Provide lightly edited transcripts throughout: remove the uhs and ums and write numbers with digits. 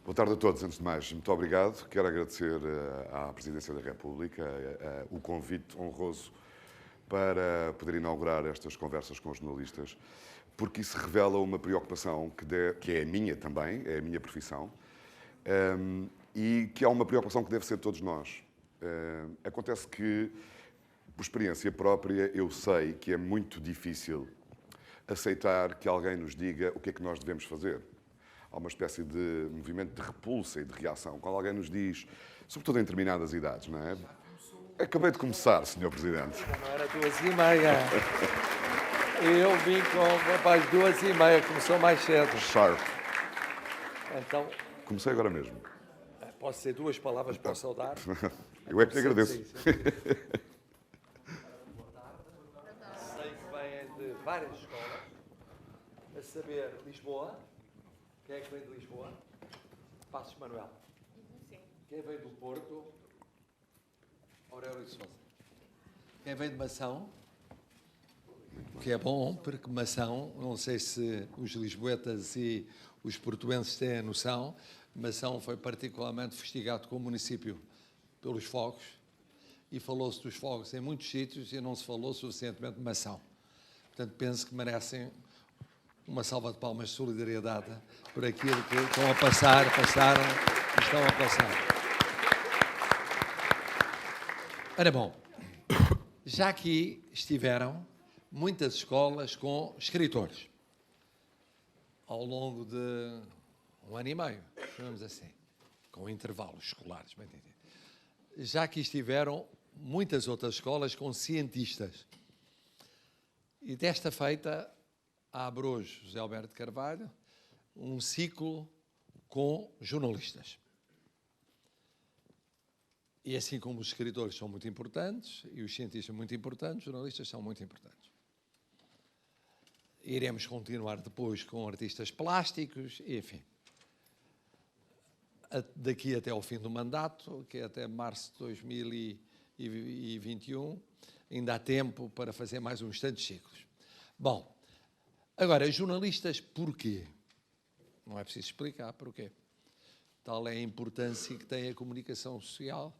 Boa tarde a todos. Antes de mais, muito obrigado. Quero agradecer à Presidência da República o convite honroso para poder inaugurar estas conversas com os jornalistas, porque isso revela uma preocupação que é a minha também, é a minha profissão, e que é uma preocupação que deve ser de todos nós. Acontece que, por experiência própria, eu sei que é muito difícil aceitar que alguém nos diga o que é que nós devemos fazer. Há uma espécie de movimento de repulsa e de reação. Quando alguém nos diz, sobretudo em determinadas idades, não é? Acabei de começar, Sr. Presidente. Não era 2h30. Eu vim com, rapaz, 2h30, começou mais cedo. Sharp. Então, Comecei agora mesmo. posso dizer duas palavras para saudar? Eu é que lhe agradeço. Sim. Sei que vêm de várias escolas, a saber, Lisboa. Quem é que vem de Lisboa? Passos Manuel. Sim. Quem vem do Porto? Aurélio de Sousa. Quem vem de Mação? Que é bom, porque Mação, não sei se os lisboetas e os portuenses têm a noção, Mação foi particularmente fustigado como município pelos fogos, e falou-se dos fogos em muitos sítios e não se falou suficientemente de Mação. Portanto, penso que merecem uma salva de palmas de solidariedade por aquilo que estão a passar, passaram e estão a passar. Ora bom, já aqui estiveram muitas escolas com escritores, ao longo de 1 ano e meio, chamamos assim, com intervalos escolares, bem entendido. Já aqui estiveram muitas outras escolas com cientistas. E desta feita, abre hoje, José Alberto Carvalho, um ciclo com jornalistas. E assim como os escritores são muito importantes, e os cientistas são muito importantes, os jornalistas são muito importantes. Iremos continuar depois com artistas plásticos, enfim. Daqui até ao fim do mandato, que é até março de 2021, ainda há tempo para fazer mais uns tantos ciclos. Bom, agora, jornalistas, porquê? Não é preciso explicar porquê. Tal é a importância que tem a comunicação social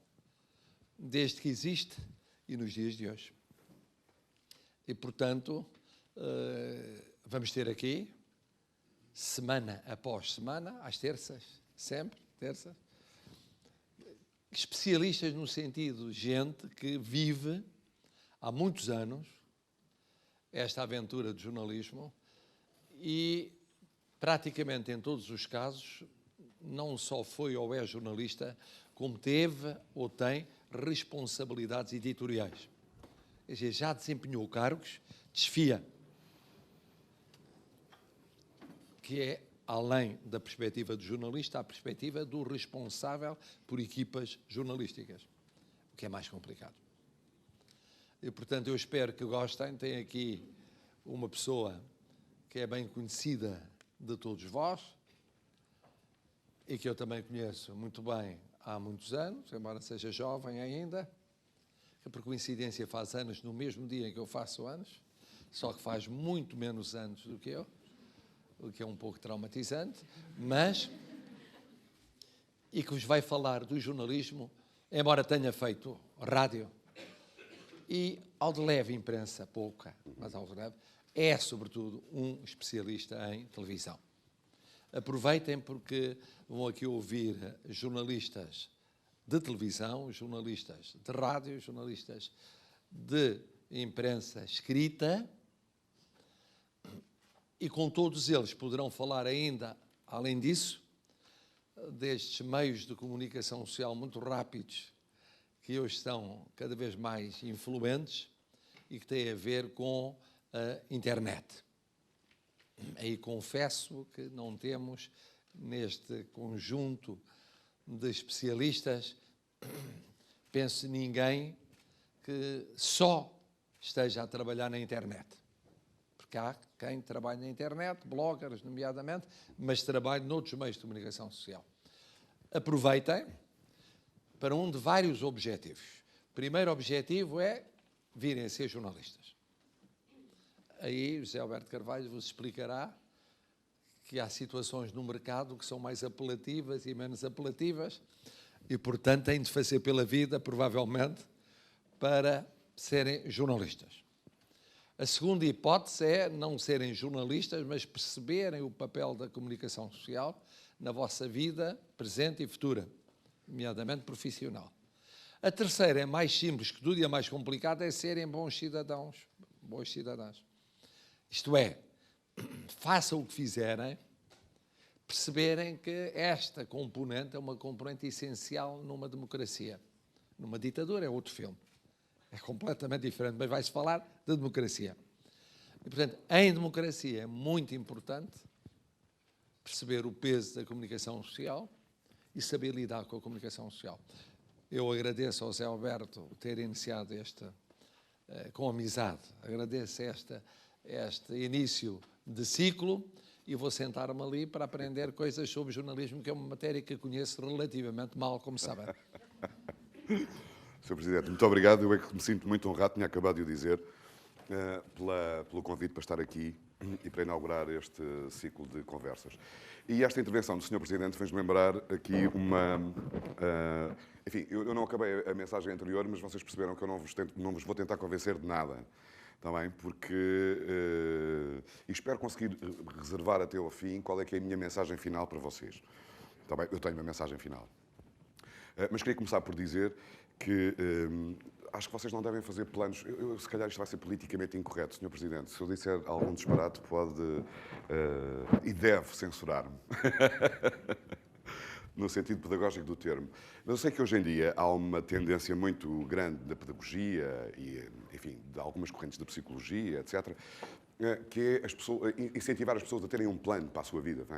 desde que existe e nos dias de hoje. E, portanto, vamos ter aqui, semana após semana, às terças, sempre, terças, especialistas no sentido de gente que vive há muitos anos esta aventura de jornalismo e, praticamente em todos os casos, não só foi ou é jornalista, como teve ou tem responsabilidades editoriais. Quer dizer, já desempenhou cargos de chefia, que é, além da perspectiva do jornalista, a perspectiva do responsável por equipas jornalísticas, o que é mais complicado. E, portanto, eu espero que gostem. Tem aqui uma pessoa que é bem conhecida de todos vós e que eu também conheço muito bem há muitos anos, embora seja jovem ainda, que por coincidência faz anos no mesmo dia em que eu faço anos, só que faz muito menos anos do que eu, o que é um pouco traumatizante, mas... e que vos vai falar do jornalismo, embora tenha feito rádio, e ao de leve imprensa, pouca, mas ao de leve, é sobretudo um especialista em televisão. Aproveitem porque vão aqui ouvir jornalistas de televisão, jornalistas de rádio, jornalistas de imprensa escrita, e com todos eles poderão falar ainda, além disso, destes meios de comunicação social muito rápidos, que hoje estão cada vez mais influentes e que têm a ver com a internet. Aí confesso que não temos, neste conjunto de especialistas, penso ninguém que só esteja a trabalhar na internet. Porque há quem trabalha na internet, bloggers, nomeadamente, mas trabalha noutros meios de comunicação social. Aproveitem para um de vários objetivos. O primeiro objetivo é virem a ser jornalistas. Aí José Alberto Carvalho vos explicará que há situações no mercado que são mais apelativas e menos apelativas e, portanto, têm de fazer pela vida, provavelmente, para serem jornalistas. A segunda hipótese é não serem jornalistas, mas perceberem o papel da comunicação social na vossa vida presente e futura, nomeadamente profissional. A terceira é mais simples que tudo e a mais complicada, é serem bons cidadãos, boas cidadãs. Isto é, façam o que fizerem, perceberem que esta componente é uma componente essencial numa democracia. Numa ditadura é outro filme. É completamente diferente, mas vai-se falar de democracia. E, portanto, em democracia é muito importante perceber o peso da comunicação social e saber lidar com a comunicação social. Eu agradeço ao Zé Alberto ter iniciado com amizade, agradeço este início de ciclo e vou sentar-me ali para aprender coisas sobre jornalismo, que é uma matéria que conheço relativamente mal, como sabem. Sr. Presidente, muito obrigado. Eu é que me sinto muito honrado, tinha acabado de o dizer, pelo convite para estar aqui e para inaugurar este ciclo de conversas. E esta intervenção do Sr. Presidente fez-me lembrar aqui enfim, eu não acabei a mensagem anterior, mas vocês perceberam que eu não vos vou tentar convencer de nada, também, porque e espero conseguir reservar até ao fim qual é que é a minha mensagem final para vocês. Também, eu tenho uma mensagem final. Mas queria começar por dizer que acho que vocês não devem fazer planos. Se calhar isto vai ser politicamente incorreto, Sr. Presidente. Se eu disser algum disparate, pode e deve censurar-me. No sentido pedagógico do termo. Mas eu sei que hoje em dia há uma tendência muito grande da pedagogia e, enfim, de algumas correntes da psicologia, etc., que é incentivar as pessoas a terem um plano para a sua vida. Não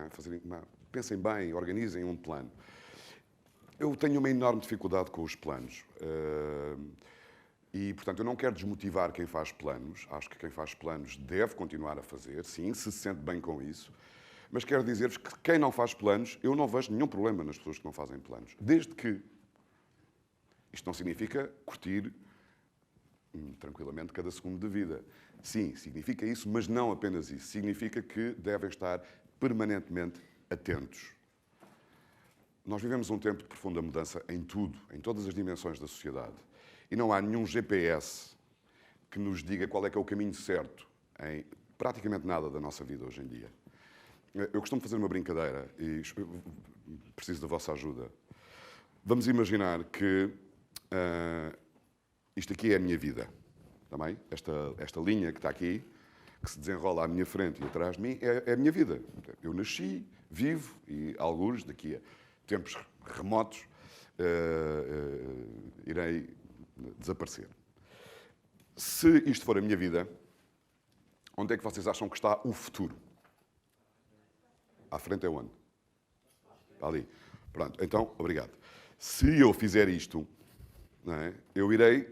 é? Pensem bem, organizem um plano. Eu tenho uma enorme dificuldade com os planos. E, portanto, eu não quero desmotivar quem faz planos. Acho que quem faz planos deve continuar a fazer, sim, se sente bem com isso. Mas quero dizer-vos que quem não faz planos, eu não vejo nenhum problema nas pessoas que não fazem planos. Desde que isto não significa curtir tranquilamente cada segundo de vida. Sim, significa isso, mas não apenas isso. Significa que devem estar permanentemente atentos. Nós vivemos um tempo de profunda mudança em tudo, em todas as dimensões da sociedade. E não há nenhum GPS que nos diga qual é que é o caminho certo em praticamente nada da nossa vida hoje em dia. Eu costumo fazer uma brincadeira e preciso da vossa ajuda. Vamos imaginar que isto aqui é a minha vida, também. Esta linha que está aqui, que se desenrola à minha frente e atrás de mim, é a minha vida. Eu nasci, vivo e, alguns daqui a tempos remotos, irei desaparecer. Se isto for a minha vida, onde é que vocês acham que está o futuro? À frente é onde? Está ali. Pronto, então, obrigado. Se eu fizer isto, não é, eu irei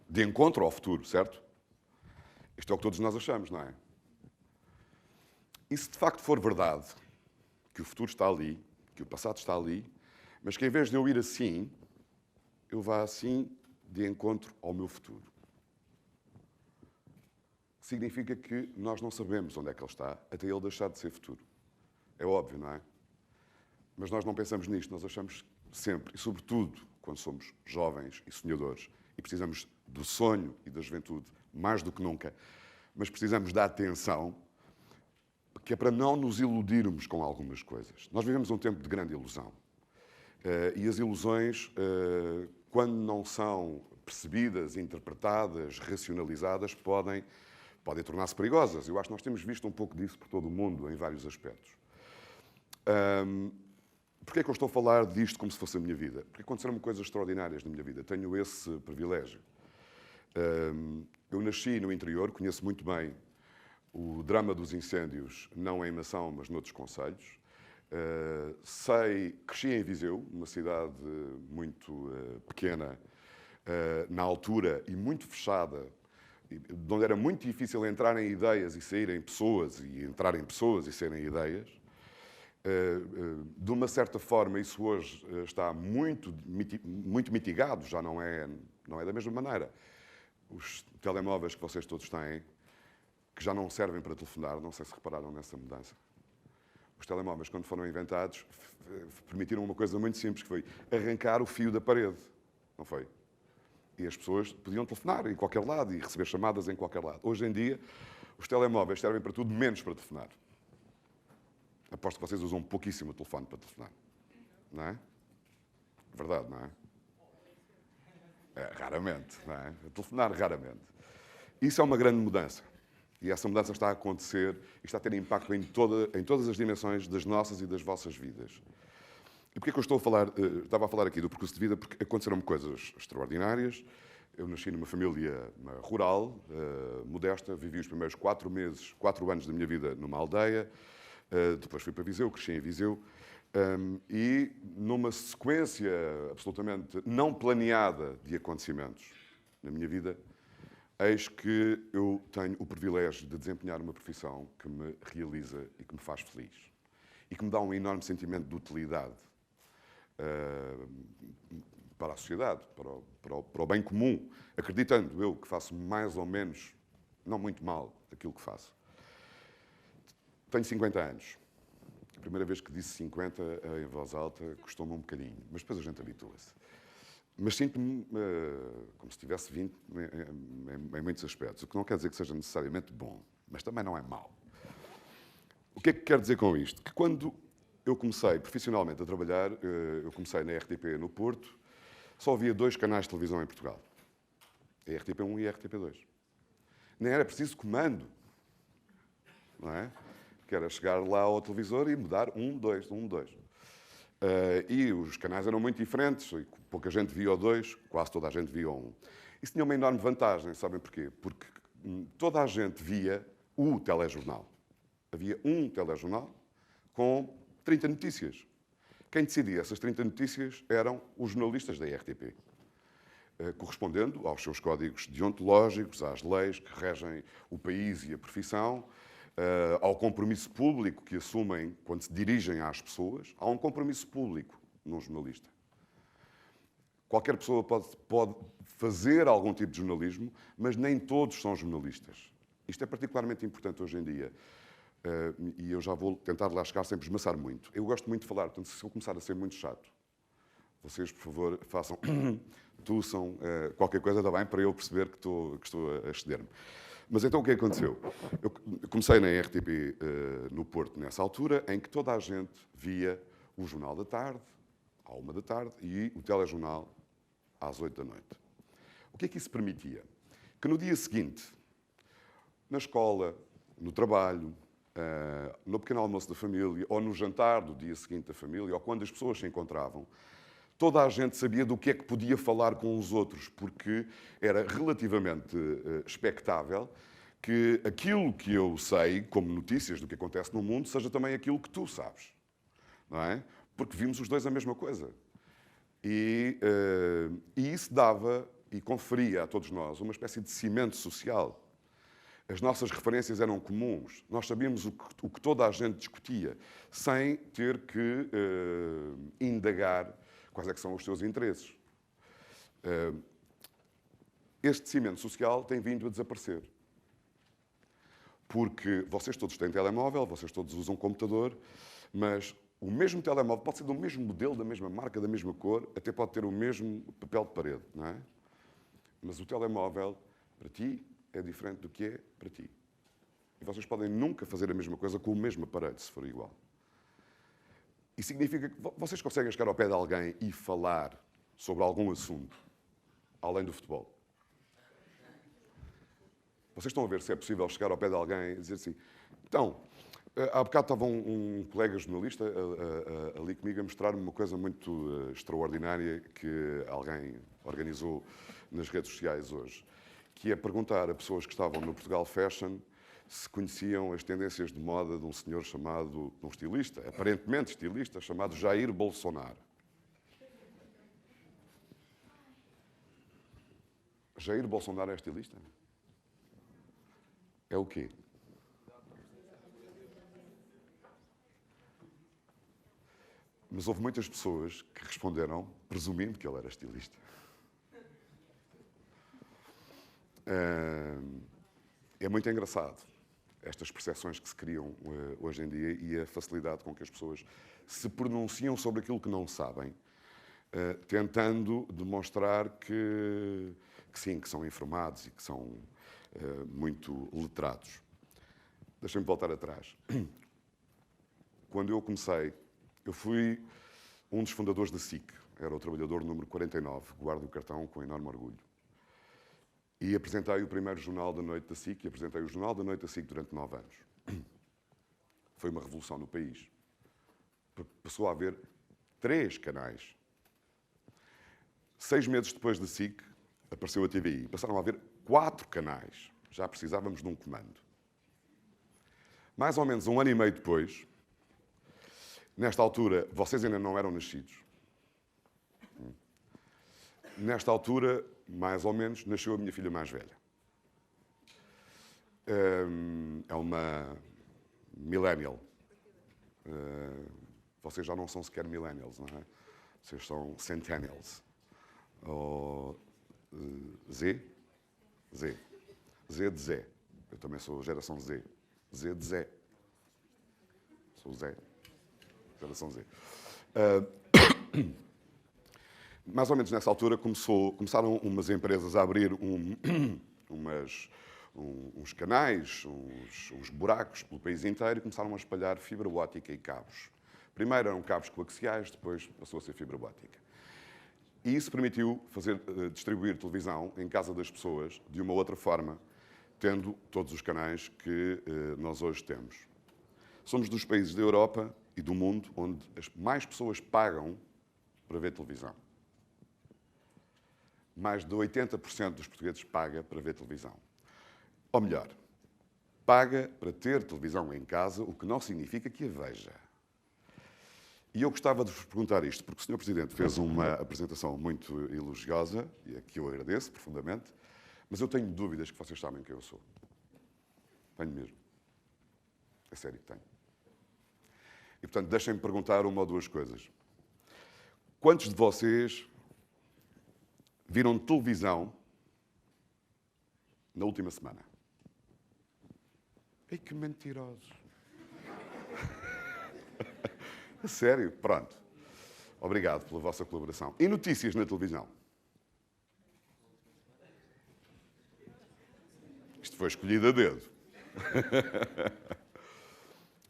de encontro ao futuro, certo? Isto é o que todos nós achamos, não é? E se de facto for verdade que o futuro está ali, que o passado está ali, mas que em vez de eu ir assim, eu vá assim de encontro ao meu futuro. Significa que nós não sabemos onde é que ele está, até ele deixar de ser futuro. É óbvio, não é? Mas nós não pensamos nisto, nós achamos sempre, e sobretudo quando somos jovens e sonhadores, e precisamos do sonho e da juventude mais do que nunca, mas precisamos da atenção, que é para não nos iludirmos com algumas coisas. Nós vivemos um tempo de grande ilusão. E as ilusões, quando não são percebidas, interpretadas, racionalizadas, podem tornar-se perigosas. Eu acho que nós temos visto um pouco disso por todo o mundo, em vários aspectos. Porquê é que eu estou a falar disto como se fosse a minha vida? Porque aconteceram coisas extraordinárias na minha vida. Tenho esse privilégio. Eu nasci no interior, conheço muito bem o drama dos incêndios, não em Mação, mas noutros concelhos. Cresci em Viseu, uma cidade muito pequena na altura e muito fechada, de onde era muito difícil entrarem ideias e saírem pessoas, e entrarem pessoas e saírem ideias. De uma certa forma, isso hoje está muito mitigado, já não é da mesma maneira. Os telemóveis que vocês todos têm, que já não servem para telefonar, não sei se repararam nessa mudança. Os telemóveis, quando foram inventados, permitiram uma coisa muito simples, que foi arrancar o fio da parede, não foi? E as pessoas podiam telefonar em qualquer lado e receber chamadas em qualquer lado. Hoje em dia, os telemóveis servem para tudo, menos para telefonar. Aposto que vocês usam pouquíssimo o telefone para telefonar. Não é? Verdade, não é? Raramente, não é? Telefonar raramente. Isso é uma grande mudança. E essa mudança está a acontecer e está a ter impacto em todas as dimensões das nossas e das vossas vidas. E porquê que eu estava a falar aqui do percurso de vida? Porque aconteceram-me coisas extraordinárias. Eu nasci numa família rural, modesta, vivi os primeiros 4 anos da minha vida numa aldeia, depois fui para Viseu, cresci em Viseu, e numa sequência absolutamente não planeada de acontecimentos na minha vida, eis que eu tenho o privilégio de desempenhar uma profissão que me realiza e que me faz feliz. E que me dá um enorme sentimento de utilidade para a sociedade, para o bem comum, acreditando eu que faço mais ou menos, não muito mal, aquilo que faço. Tenho 50 anos. A primeira vez que disse 50 em voz alta custou-me um bocadinho, mas depois a gente habitua-se. Mas sinto-me como se tivesse 20 em muitos aspectos, o que não quer dizer que seja necessariamente bom, mas também não é mau. O que é que quero dizer com isto? Que quando eu comecei profissionalmente a trabalhar, eu comecei na RTP no Porto, só havia 2 canais de televisão em Portugal, a RTP1 e a RTP2. Nem era preciso comando, não é? Que era chegar lá ao televisor e mudar 1, 2, 1, 2. E os canais eram muito diferentes, pouca gente via o 2, quase toda a gente via o 1. Isso tinha uma enorme vantagem, sabem porquê? Porque toda a gente via o telejornal. Havia um telejornal com 30 notícias. Quem decidia essas 30 notícias eram os jornalistas da RTP, correspondendo aos seus códigos deontológicos, às leis que regem o país e a profissão, ao compromisso público que assumem quando se dirigem às pessoas. Há um compromisso público num jornalista. Qualquer pessoa pode fazer algum tipo de jornalismo, mas nem todos são jornalistas. Isto é particularmente importante hoje em dia. E eu já vou tentar lá chegar sem esmaçar muito. Eu gosto muito de falar, portanto, se eu começar a ser muito chato, vocês, por favor, façam, tuçam, qualquer coisa, dá bem, para eu perceber que estou a exceder-me. Mas então o que aconteceu? Eu comecei na RTP no Porto nessa altura, em que toda a gente via o Jornal da Tarde, à 1 da tarde, e o telejornal às 8 da noite. O que é que isso permitia? Que no dia seguinte, na escola, no trabalho, no pequeno almoço da família, ou no jantar do dia seguinte da família, ou quando as pessoas se encontravam, toda a gente sabia do que é que podia falar com os outros, porque era relativamente expectável que aquilo que eu sei, como notícias do que acontece no mundo, seja também aquilo que tu sabes. Não é? Porque vimos os dois a mesma coisa. E isso dava e conferia a todos nós uma espécie de cimento social. As nossas referências eram comuns. Nós sabíamos o que toda a gente discutia, sem ter que indagar quais é que são os seus interesses. Este cimento social tem vindo a desaparecer. Porque vocês todos têm telemóvel, vocês todos usam computador, mas o mesmo telemóvel pode ser do mesmo modelo, da mesma marca, da mesma cor, até pode ter o mesmo papel de parede, não é? Mas o telemóvel, para ti, é diferente do que é para ti. E vocês podem nunca fazer a mesma coisa com o mesmo aparelho, se for igual. Isso significa que vocês conseguem chegar ao pé de alguém e falar sobre algum assunto, além do futebol. Vocês estão a ver se é possível chegar ao pé de alguém e dizer assim, então, há bocado estava um colega jornalista ali comigo a mostrar-me uma coisa muito extraordinária que alguém organizou nas redes sociais hoje, que é perguntar a pessoas que estavam no Portugal Fashion se conheciam as tendências de moda de um senhor chamado, um estilista, aparentemente estilista, chamado Jair Bolsonaro. Jair Bolsonaro é estilista? É o quê? Mas houve muitas pessoas que responderam presumindo que ele era estilista. É muito engraçado. estas percepções que se criam hoje em dia e a facilidade com que as pessoas se pronunciam sobre aquilo que não sabem, tentando demonstrar que sim, que são informados e que são muito letrados. Deixem-me voltar atrás. Quando eu comecei, eu fui um dos fundadores da SIC. Era o trabalhador número 49, guardo o cartão com enorme orgulho. E apresentei o primeiro Jornal da Noite da SIC e apresentei o Jornal da Noite da SIC durante 9 anos. Foi uma revolução no país. Passou a haver 3 canais. 6 meses depois da SIC, apareceu a TVI. Passaram a haver 4 canais. Já precisávamos de um comando. Mais ou menos um ano e meio depois, nesta altura, vocês ainda não eram nascidos. Nesta altura, mais ou menos, nasceu a minha filha mais velha. É uma millennial. Vocês já não são sequer millennials, não é? Vocês são centennials. Ou Z? Z. Z de Zé. Eu também sou geração Z. Z de Zé. Sou Zé. Geração Z. Mais ou menos nessa altura começaram umas empresas a abrir uns canais, uns buracos pelo país inteiro e começaram a espalhar fibra óptica e cabos. Primeiro eram cabos coaxiais, depois passou a ser fibra óptica. E isso permitiu distribuir televisão em casa das pessoas de uma outra forma, tendo todos os canais que nós hoje temos. Somos dos países da Europa e do mundo onde mais pessoas pagam para ver televisão. Mais de 80% dos portugueses paga para ver televisão. Ou melhor, paga para ter televisão em casa, o que não significa que a veja. E eu gostava de vos perguntar isto, porque o Sr. Presidente fez uma apresentação muito elogiosa, e a que eu agradeço profundamente, mas eu tenho dúvidas que vocês sabem quem eu sou. Tenho mesmo. É sério que tenho. E, portanto, deixem-me perguntar uma ou duas coisas. Quantos de vocês viram televisão na última semana? Ei, que mentirosos. A sério? Pronto. Obrigado pela vossa colaboração. E notícias na televisão? Isto foi escolhido a dedo.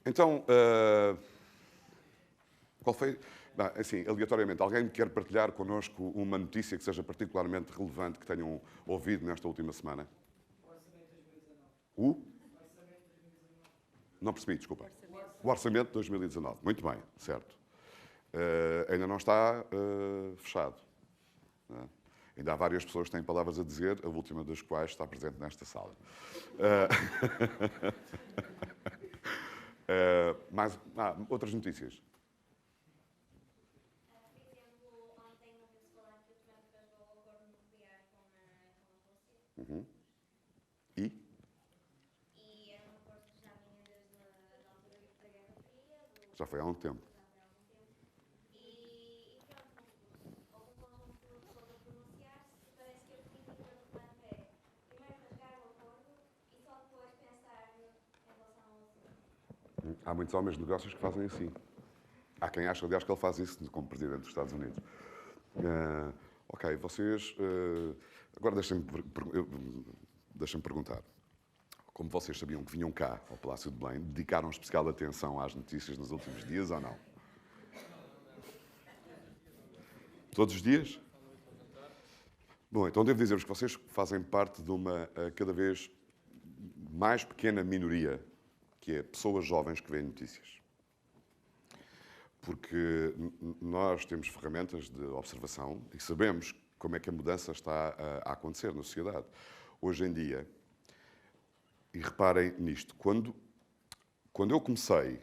Então, qual foi... Assim, aleatoriamente, alguém quer partilhar connosco uma notícia que seja particularmente relevante que tenham ouvido nesta última semana? O Orçamento de 2019. O? Orçamento de 2019. Não percebi, desculpa. O Orçamento de 2019. Muito bem, certo. Ainda não está fechado. Não é? Ainda há várias pessoas que têm palavras a dizer, a última das quais está presente nesta sala. Outras notícias? Uhum. E? E é um acordo que já vinha desde a altura da Guerra Fria. Já foi há um tempo. E pronto, houve um conjunto de pessoas a pronunciar-se. Parece que a política do plano é primeiro rasgar o acordo e só depois pensar em relação ao assunto. Há muitos homens de negócios que fazem assim. Há quem acha, aliás, que ele faz isso como Presidente dos Estados Unidos. Ok, vocês... agora deixem-me perguntar. Como vocês sabiam que vinham cá, ao Palácio de Belém, dedicaram especial atenção às notícias nos últimos dias ou não? Todos os dias? Bom, então devo dizer-vos que vocês fazem parte de uma cada vez mais pequena minoria, que é pessoas jovens que veem notícias. Porque nós temos ferramentas de observação e sabemos como é que a mudança está a acontecer na sociedade. Hoje em dia, e reparem nisto, quando eu comecei,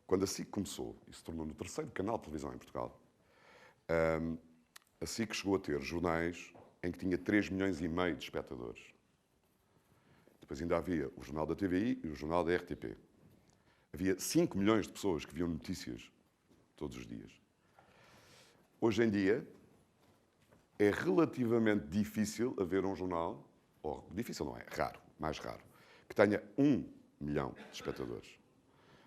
quando a SIC começou e se tornou no 3º canal de televisão em Portugal, a SIC chegou a ter jornais em que tinha 3,5 milhões de espectadores. Depois ainda havia o jornal da TVI e o jornal da RTP. Havia 5 milhões de pessoas que viam notícias todos os dias. Hoje em dia, é relativamente difícil haver um jornal, ou difícil não é, raro, mais raro, que tenha 1 milhão de espectadores.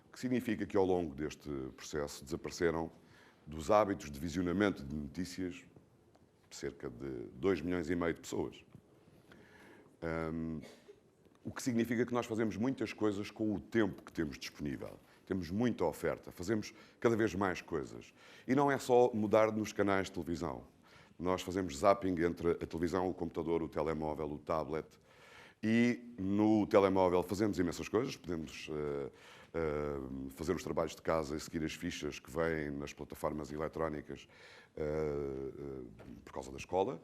O que significa que ao longo deste processo desapareceram dos hábitos de visionamento de notícias cerca de 2,5 milhões de pessoas. O que significa que nós fazemos muitas coisas com o tempo que temos disponível. Temos muita oferta, fazemos cada vez mais coisas. E não é só mudar nos canais de televisão. Nós fazemos zapping entre a televisão, o computador, o telemóvel, o tablet. E no telemóvel fazemos imensas coisas. Podemos fazer os trabalhos de casa e seguir as fichas que vêm nas plataformas eletrónicas por causa da escola.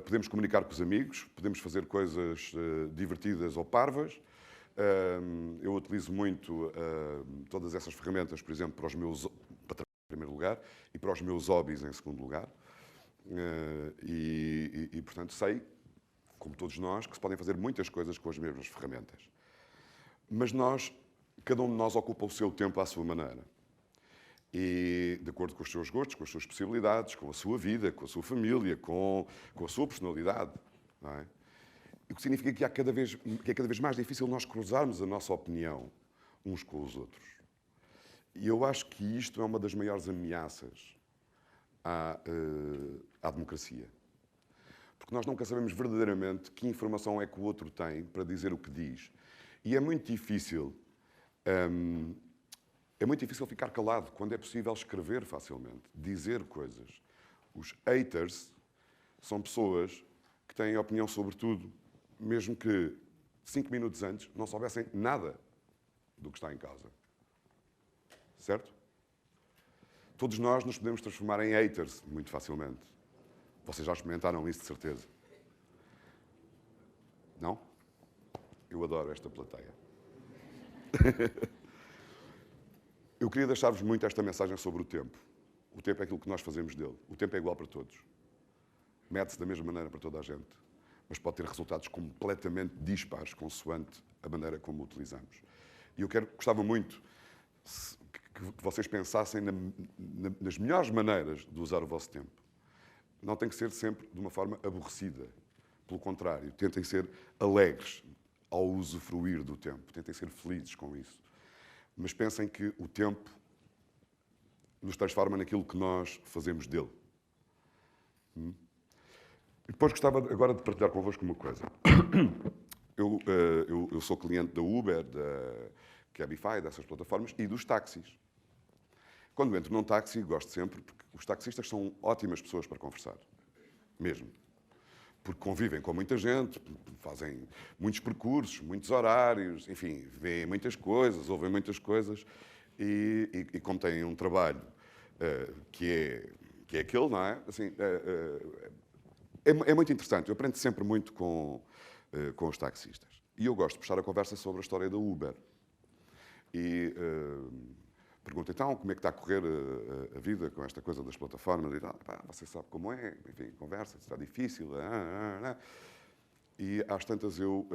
Podemos comunicar com os amigos, podemos fazer coisas divertidas ou parvas. Eu utilizo muito todas essas ferramentas, por exemplo, para trabalhar em primeiro lugar e para os meus hobbies em segundo lugar. Portanto, sei, como todos nós, que se podem fazer muitas coisas com as mesmas ferramentas. Mas cada um de nós ocupa o seu tempo à sua maneira. E de acordo com os seus gostos, com as suas possibilidades, com a sua vida, com a sua família, com a sua personalidade. Não é? O que significa que é cada vez mais difícil nós cruzarmos a nossa opinião uns com os outros. E eu acho que isto é uma das maiores ameaças à democracia. Porque nós nunca sabemos verdadeiramente que informação é que o outro tem para dizer o que diz. E é muito difícil ficar calado quando é possível escrever facilmente, dizer coisas. Os haters são pessoas que têm opinião sobre tudo, mesmo que 5 minutos antes não soubessem nada do que está em causa. Certo? Todos nós nos podemos transformar em haters muito facilmente. Vocês já experimentaram isso, de certeza. Não? Eu adoro esta plateia. Eu queria deixar-vos muito esta mensagem sobre o tempo. O tempo é aquilo que nós fazemos dele. O tempo é igual para todos. Mede-se da mesma maneira para toda a gente. Mas pode ter resultados completamente dispares, consoante a maneira como o utilizamos. E eu gostava muito que vocês pensassem nas melhores maneiras de usar o vosso tempo. Não tem que ser sempre de uma forma aborrecida. Pelo contrário, tentem ser alegres ao usufruir do tempo. Tentem ser felizes com isso. Mas pensem que o tempo nos transforma naquilo que nós fazemos dele. E depois gostava agora de partilhar convosco uma coisa. Eu sou cliente da Uber, da Cabify, dessas plataformas, e dos táxis. Quando entro num táxi, gosto sempre, porque os taxistas são ótimas pessoas para conversar. Mesmo. Porque convivem com muita gente, fazem muitos percursos, muitos horários, enfim, veem muitas coisas, ouvem muitas coisas, e como têm um trabalho que é aquele, não é? Assim, é muito interessante. Eu aprendo sempre muito com os taxistas. E eu gosto de puxar a conversa sobre a história da Uber. E pergunto, então, como é que está a correr a vida com esta coisa das plataformas? E tal. Você sabe como é, enfim, conversa, está difícil. E às tantas eu,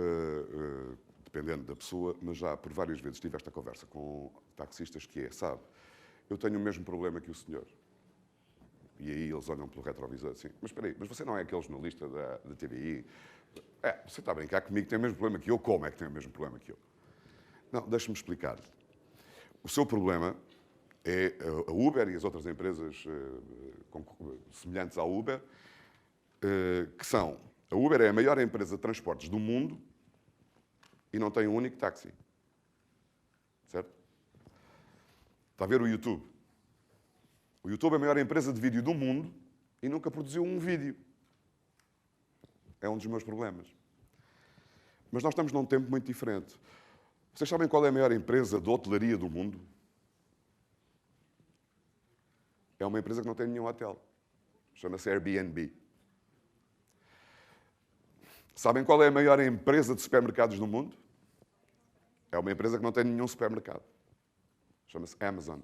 dependendo da pessoa, mas já por várias vezes tive esta conversa com taxistas que sabe, eu tenho o mesmo problema que o senhor. E aí eles olham pelo retrovisor assim, mas espera aí, mas você não é aquele jornalista da TVI? Você está a brincar comigo, tem o mesmo problema que eu? Como é que tem o mesmo problema que eu? Não, deixe-me explicar-lhe. O seu problema é a Uber e as outras empresas semelhantes à Uber, que são... A Uber é a maior empresa de transportes do mundo e não tem um único táxi. Certo? Está a ver o YouTube? O YouTube é a maior empresa de vídeo do mundo e nunca produziu um vídeo. É um dos meus problemas. Mas nós estamos num tempo muito diferente. Vocês sabem qual é a maior empresa de hotelaria do mundo? É uma empresa que não tem nenhum hotel. Chama-se Airbnb. Sabem qual é a maior empresa de supermercados do mundo? É uma empresa que não tem nenhum supermercado. Chama-se Amazon.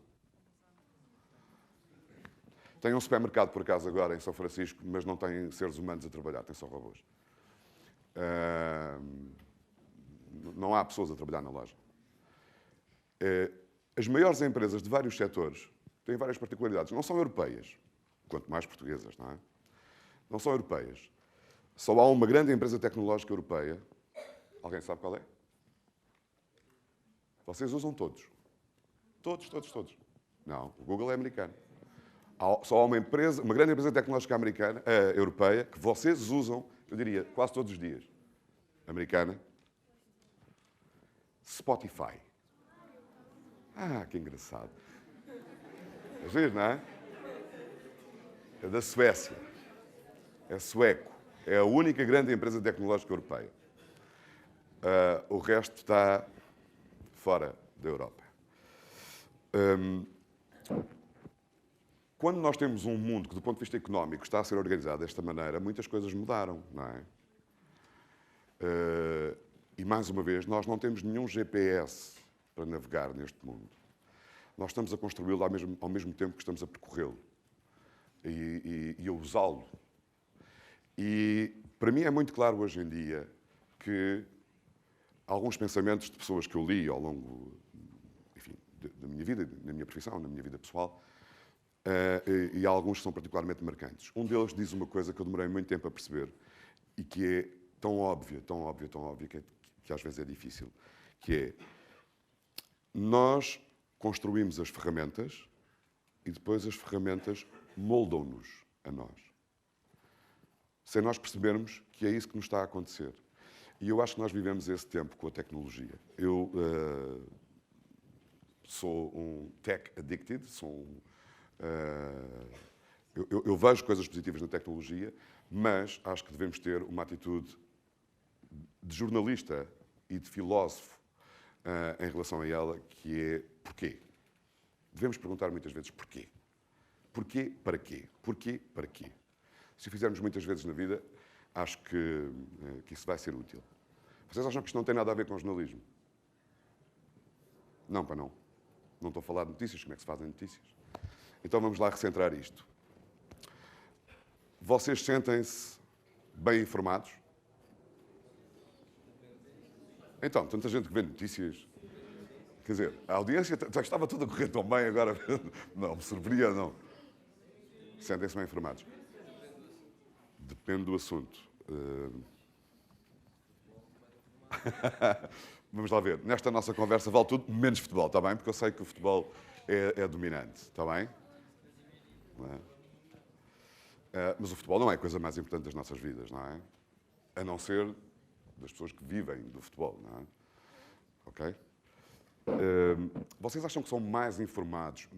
Tem um supermercado, por acaso, agora em São Francisco, mas não tem seres humanos a trabalhar, tem só robôs. Não há pessoas a trabalhar na loja. As maiores empresas de vários setores têm várias particularidades. Não são europeias, quanto mais portuguesas, não é? Não são europeias. Só há uma grande empresa tecnológica europeia. Alguém sabe qual é? Vocês usam todos. Todos, todos, todos. Não, o Google é americano. Só há uma empresa, uma grande empresa tecnológica americana, europeia, que vocês usam, eu diria, quase todos os dias. Americana. Spotify. Ah, que engraçado. É giro, não é? É da Suécia. É sueco. É a única grande empresa tecnológica europeia. O resto está fora da Europa. Quando nós temos um mundo que, do ponto de vista económico, está a ser organizado desta maneira, muitas coisas mudaram, não é? E, mais uma vez, nós não temos nenhum GPS para navegar neste mundo. Nós estamos a construí-lo ao mesmo tempo que estamos a percorrê-lo e a usá-lo. E, para mim, é muito claro hoje em dia que alguns pensamentos de pessoas que eu li ao longo, enfim, da minha vida, na minha profissão, na minha vida pessoal, e alguns são particularmente marcantes. Um deles diz uma coisa que eu demorei muito tempo a perceber e que é tão óbvia, tão óbvia, tão óbvia, que às vezes é difícil, que é: nós construímos as ferramentas e depois as ferramentas moldam-nos a nós, sem nós percebermos que é isso que nos está a acontecer. E eu acho que nós vivemos esse tempo com a tecnologia. Eu sou um tech addicted, eu vejo coisas positivas na tecnologia, mas acho que devemos ter uma atitude de jornalista e de filósofo em relação a ela, que é porquê. Devemos perguntar muitas vezes porquê. Porquê, para quê? Porquê, para quê? Se o fizermos muitas vezes na vida, acho que isso vai ser útil. Vocês acham que isto não tem nada a ver com jornalismo? Não, pá, não. Não estou a falar de notícias, como é que se fazem notícias. Então vamos lá recentrar isto. Vocês sentem-se bem informados? Então, tanta gente que vê notícias. Quer dizer, a audiência já estava tudo a correr tão bem, agora não me surpreende, não. Sentem-se bem informados? Depende do assunto. Vamos lá ver. Nesta nossa conversa vale tudo, menos futebol, está bem? Porque eu sei que o futebol é dominante, está bem? Não é? Mas o futebol não é a coisa mais importante das nossas vidas, não é? A não ser das pessoas que vivem do futebol, não é? Ok? Vocês acham que são mais informados,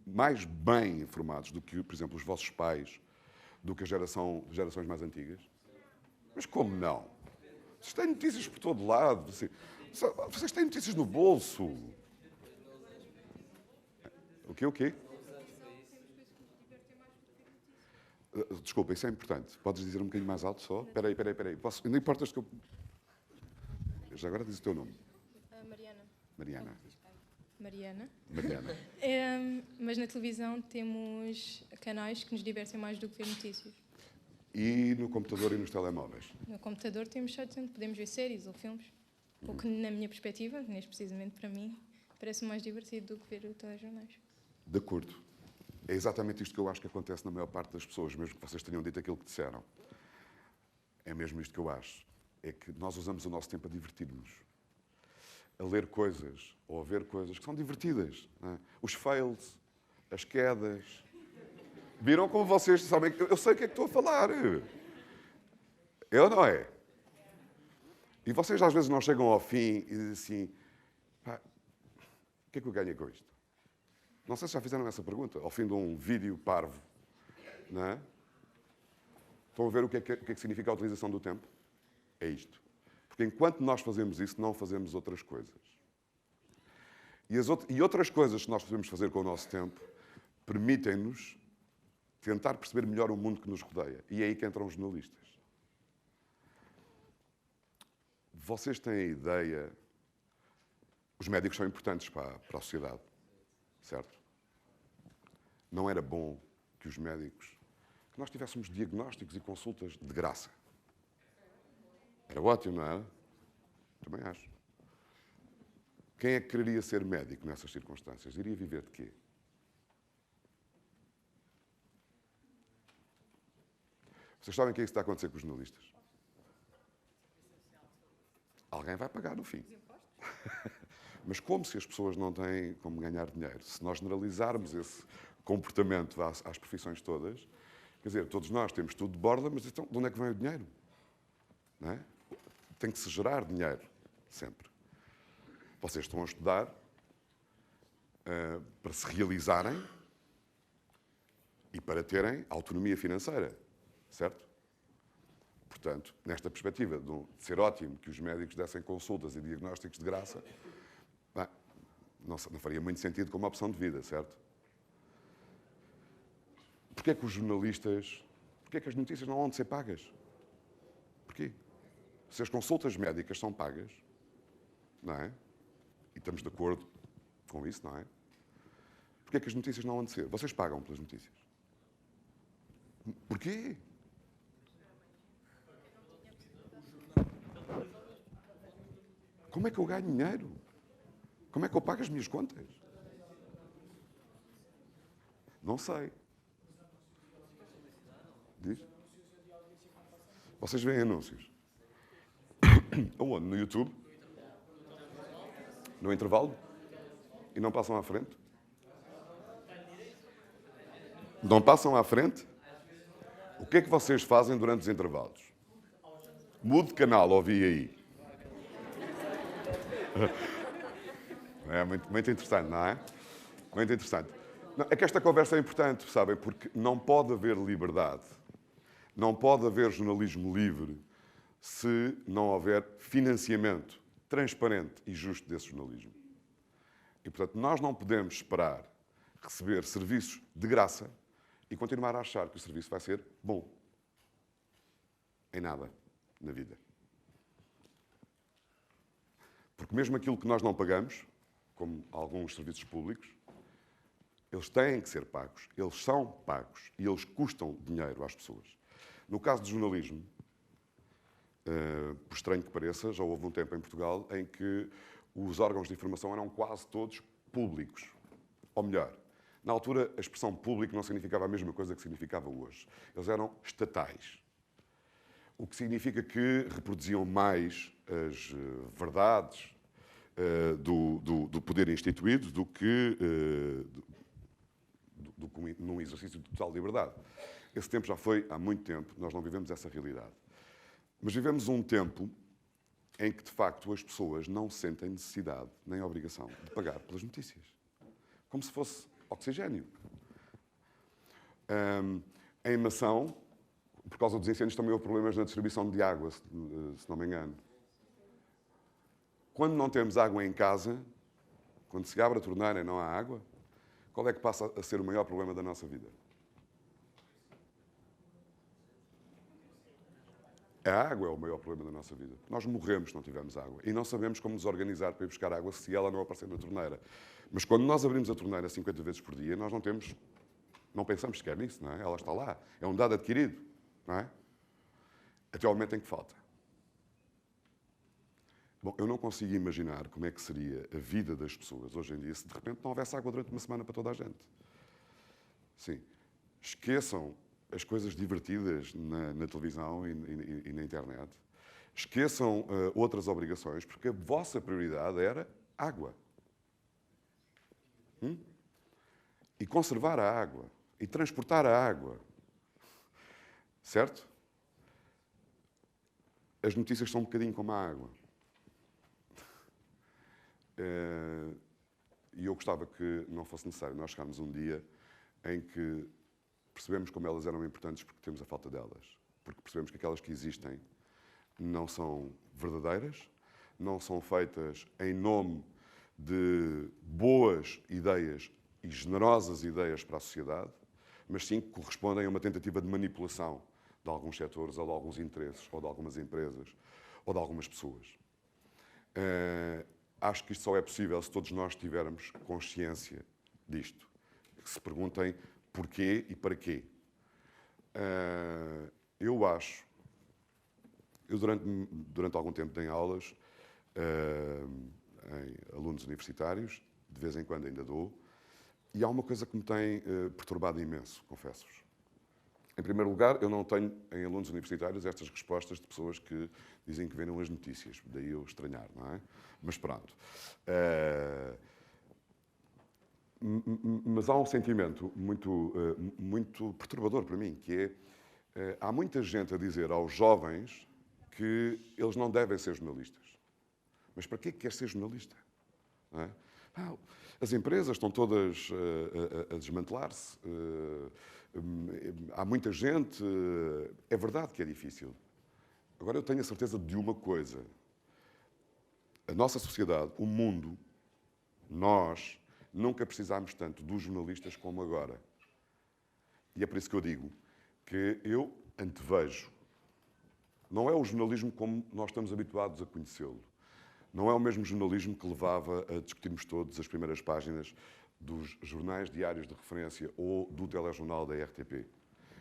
mais bem informados do que, por exemplo, os vossos pais, do que gerações mais antigas? Mas como não? Vocês têm notícias por todo lado. Vocês têm notícias no bolso. O quê? Desculpa, isso é importante. Podes dizer um bocadinho mais alto só? Espera aí. Não importa que eu... Já agora diz o teu nome. Mariana. Mas na televisão temos canais que nos divertem mais do que ver notícias. E no computador e nos telemóveis? No computador temos sites onde podemos ver séries ou filmes. O que, na minha perspectiva, neste precisamente para mim, parece mais divertido do que ver telejornais. De acordo. É exatamente isto que eu acho que acontece na maior parte das pessoas, mesmo que vocês tenham dito aquilo que disseram. É mesmo isto que eu acho. É que nós usamos o nosso tempo a divertir-nos. A ler coisas, ou a ver coisas que são divertidas. Não é? Os fails, as quedas. Viram como vocês sabem? Eu sei o que é que estou a falar. É ou não é? E vocês às vezes não chegam ao fim e dizem assim: pá, o que é que eu ganhei com isto? Não sei se já fizeram essa pergunta, ao fim de um vídeo parvo. Não é? Estão a ver o que é que significa a utilização do tempo? É isto. Porque enquanto nós fazemos isso, não fazemos outras coisas. E outras coisas que nós podemos fazer com o nosso tempo permitem-nos tentar perceber melhor o mundo que nos rodeia. E é aí que entram os jornalistas. Vocês têm a ideia... Os médicos são importantes para a sociedade, certo? Não era bom que os médicos... que nós tivéssemos diagnósticos e consultas de graça. Era ótimo, não era? Também acho. Quem é que quereria ser médico nessas circunstâncias? Iria viver de quê? Vocês sabem o que é que está a acontecer com os jornalistas? Alguém vai pagar no fim. Mas como se as pessoas não têm como ganhar dinheiro? Se nós generalizarmos esse comportamento às profissões todas, quer dizer, todos nós temos tudo de borda, mas então de onde é que vem o dinheiro? Não é? Tem que se gerar dinheiro, sempre. Vocês estão a estudar para se realizarem e para terem autonomia financeira, certo? Portanto, nesta perspectiva de ser ótimo que os médicos dessem consultas e diagnósticos de graça, bem, não faria muito sentido como opção de vida, certo? Porquê é que os jornalistas, porquê é que as notícias não hão de ser pagas? Porquê? Se as consultas médicas são pagas, não é? E estamos de acordo com isso, não é? Porquê é que as notícias não hão de ser? Vocês pagam pelas notícias. Porquê? Como é que eu ganho dinheiro? Como é que eu pago as minhas contas? Não sei. Diz? Vocês veem anúncios? Aonde? No YouTube? No intervalo? E não passam à frente? Não passam à frente? O que é que vocês fazem durante os intervalos? Mude de canal, ouvi aí. É muito interessante, não é? Muito interessante. Não, é que esta conversa é importante, sabem? Porque não pode haver liberdade, não pode haver jornalismo livre se não houver financiamento transparente e justo desse jornalismo. E, portanto, nós não podemos esperar receber serviços de graça e continuar a achar que o serviço vai ser bom. Em nada na vida. Porque mesmo aquilo que nós não pagamos, como alguns serviços públicos, eles têm que ser pagos, eles são pagos e eles custam dinheiro às pessoas. No caso do jornalismo, por estranho que pareça, já houve um tempo em Portugal em que os órgãos de informação eram quase todos públicos. Ou melhor, na altura a expressão público não significava a mesma coisa que significava hoje. Eles eram estatais. O que significa que reproduziam mais as verdades do poder instituído do que num exercício de total liberdade. Esse tempo já foi há muito tempo, nós não vivemos essa realidade. Mas vivemos um tempo em que, de facto, as pessoas não sentem necessidade nem obrigação de pagar pelas notícias. Como se fosse oxigênio. Em Mação, por causa dos incêndios, também houve problemas na distribuição de água, se não me engano. Quando não temos água em casa, quando se abre a torneira e não há água, qual é que passa a ser o maior problema da nossa vida? A água é o maior problema da nossa vida. Nós morremos se não tivermos água. E não sabemos como nos organizar para ir buscar água se ela não aparecer na torneira. Mas quando nós abrimos a torneira 50 vezes por dia, nós não pensamos sequer nisso, não é? Ela está lá. É um dado adquirido, não é? Até ao momento em que falta. Bom, eu não consigo imaginar como é que seria a vida das pessoas hoje em dia se de repente não houvesse água durante uma semana para toda a gente. Sim. Esqueçam as coisas divertidas na televisão e na internet. Esqueçam outras obrigações, porque a vossa prioridade era água. E conservar a água. E transportar a água. Certo? As notícias são um bocadinho como a água. E eu gostava que não fosse necessário nós chegarmos um dia em que percebemos como elas eram importantes porque temos a falta delas. Porque percebemos que aquelas que existem não são verdadeiras, não são feitas em nome de boas ideias e generosas ideias para a sociedade, mas sim que correspondem a uma tentativa de manipulação de alguns setores, ou de alguns interesses, ou de algumas empresas, ou de algumas pessoas. Acho que isto só é possível se todos nós tivermos consciência disto. Que se perguntem porquê e para quê. Eu durante algum tempo dei aulas em alunos universitários, de vez em quando ainda dou, e há uma coisa que me tem perturbado imenso, confesso-vos. Em primeiro lugar, eu não tenho em alunos universitários estas respostas de pessoas que dizem que viram as notícias. Daí eu estranhar, não é? Mas pronto. Mas há um sentimento muito perturbador para mim, que é, há muita gente a dizer aos jovens que eles não devem ser jornalistas. Mas para que quer ser jornalista? Não é? As empresas estão todas a desmantelar-se. Há muita gente. É verdade que é difícil. Agora, eu tenho a certeza de uma coisa. A nossa sociedade, o mundo, nós, nunca precisámos tanto dos jornalistas como agora. E é por isso que eu digo que eu antevejo. Não é o jornalismo como nós estamos habituados a conhecê-lo. Não é o mesmo jornalismo que levava a discutirmos todos as primeiras páginas dos jornais diários de referência ou do telejornal da RTP.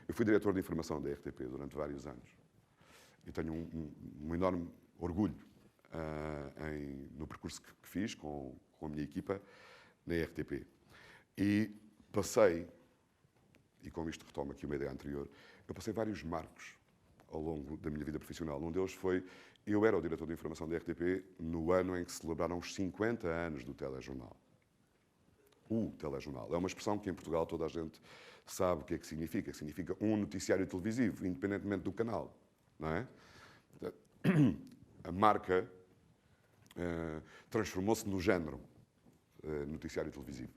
Eu fui diretor de informação da RTP durante vários anos. E tenho um enorme orgulho no percurso que fiz com a minha equipa na RTP. E passei, e com isto retomo aqui uma ideia anterior, eu passei vários marcos ao longo da minha vida profissional. Um deles foi, eu era o diretor de informação da RTP no ano em que se celebraram os 50 anos do telejornal. O telejornal. É uma expressão que em Portugal toda a gente sabe o que é que significa. Significa um noticiário televisivo, independentemente do canal. Não é? A marca transformou-se no género noticiário televisivo.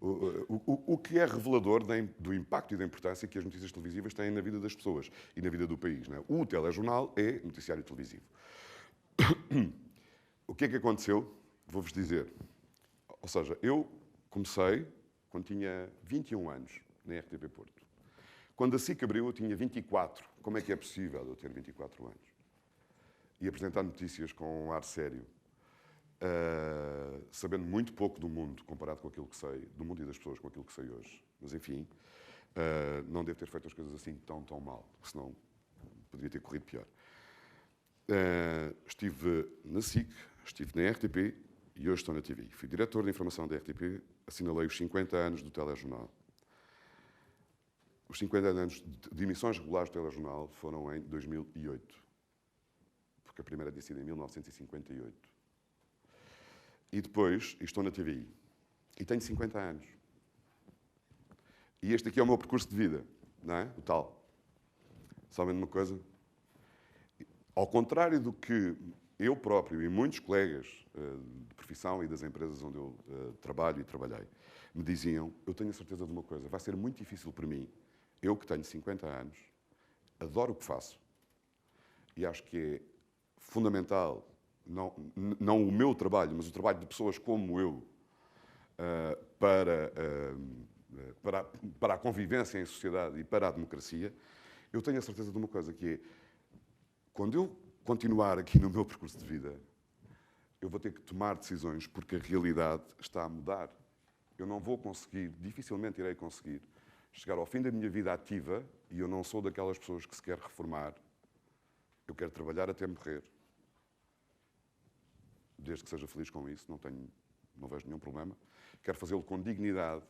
O que é revelador do impacto e da importância que as notícias televisivas têm na vida das pessoas e na vida do país. Não é? O telejornal é noticiário televisivo. O que é que aconteceu? Vou-vos dizer. Ou seja, eu comecei quando tinha 21 anos na RTP Porto. Quando a SIC abriu, eu tinha 24. Como é que é possível eu ter 24 anos? E apresentar notícias com um ar sério. Sabendo muito pouco do mundo comparado com aquilo que sei, do mundo e das pessoas com aquilo que sei hoje. Mas, enfim, não devo ter feito as coisas assim tão mal, porque senão poderia ter corrido pior. Estive na SIC, estive na RTP e hoje estou na TV. Fui diretor de informação da RTP, assinalei os 50 anos do telejornal. Os 50 anos de emissões regulares do telejornal foram em 2008, porque a primeira tinha sido em 1958. E depois estou na TVI. E tenho 50 anos. E este aqui é o meu percurso de vida, não é? O tal. Sabem de uma coisa? Ao contrário do que eu próprio e muitos colegas de profissão e das empresas onde eu trabalho e trabalhei me diziam, eu tenho a certeza de uma coisa, vai ser muito difícil para mim, eu que tenho 50 anos, adoro o que faço e acho que é fundamental não o meu trabalho, mas o trabalho de pessoas como eu, para a convivência em sociedade e para a democracia, eu tenho a certeza de uma coisa, que é, quando eu continuar aqui no meu percurso de vida, eu vou ter que tomar decisões porque a realidade está a mudar. Eu não vou conseguir, dificilmente irei conseguir, chegar ao fim da minha vida ativa, e eu não sou daquelas pessoas que se quer reformar. Eu quero trabalhar até morrer. Desde que seja feliz com isso, não vejo nenhum problema. Quero fazê-lo com dignidade,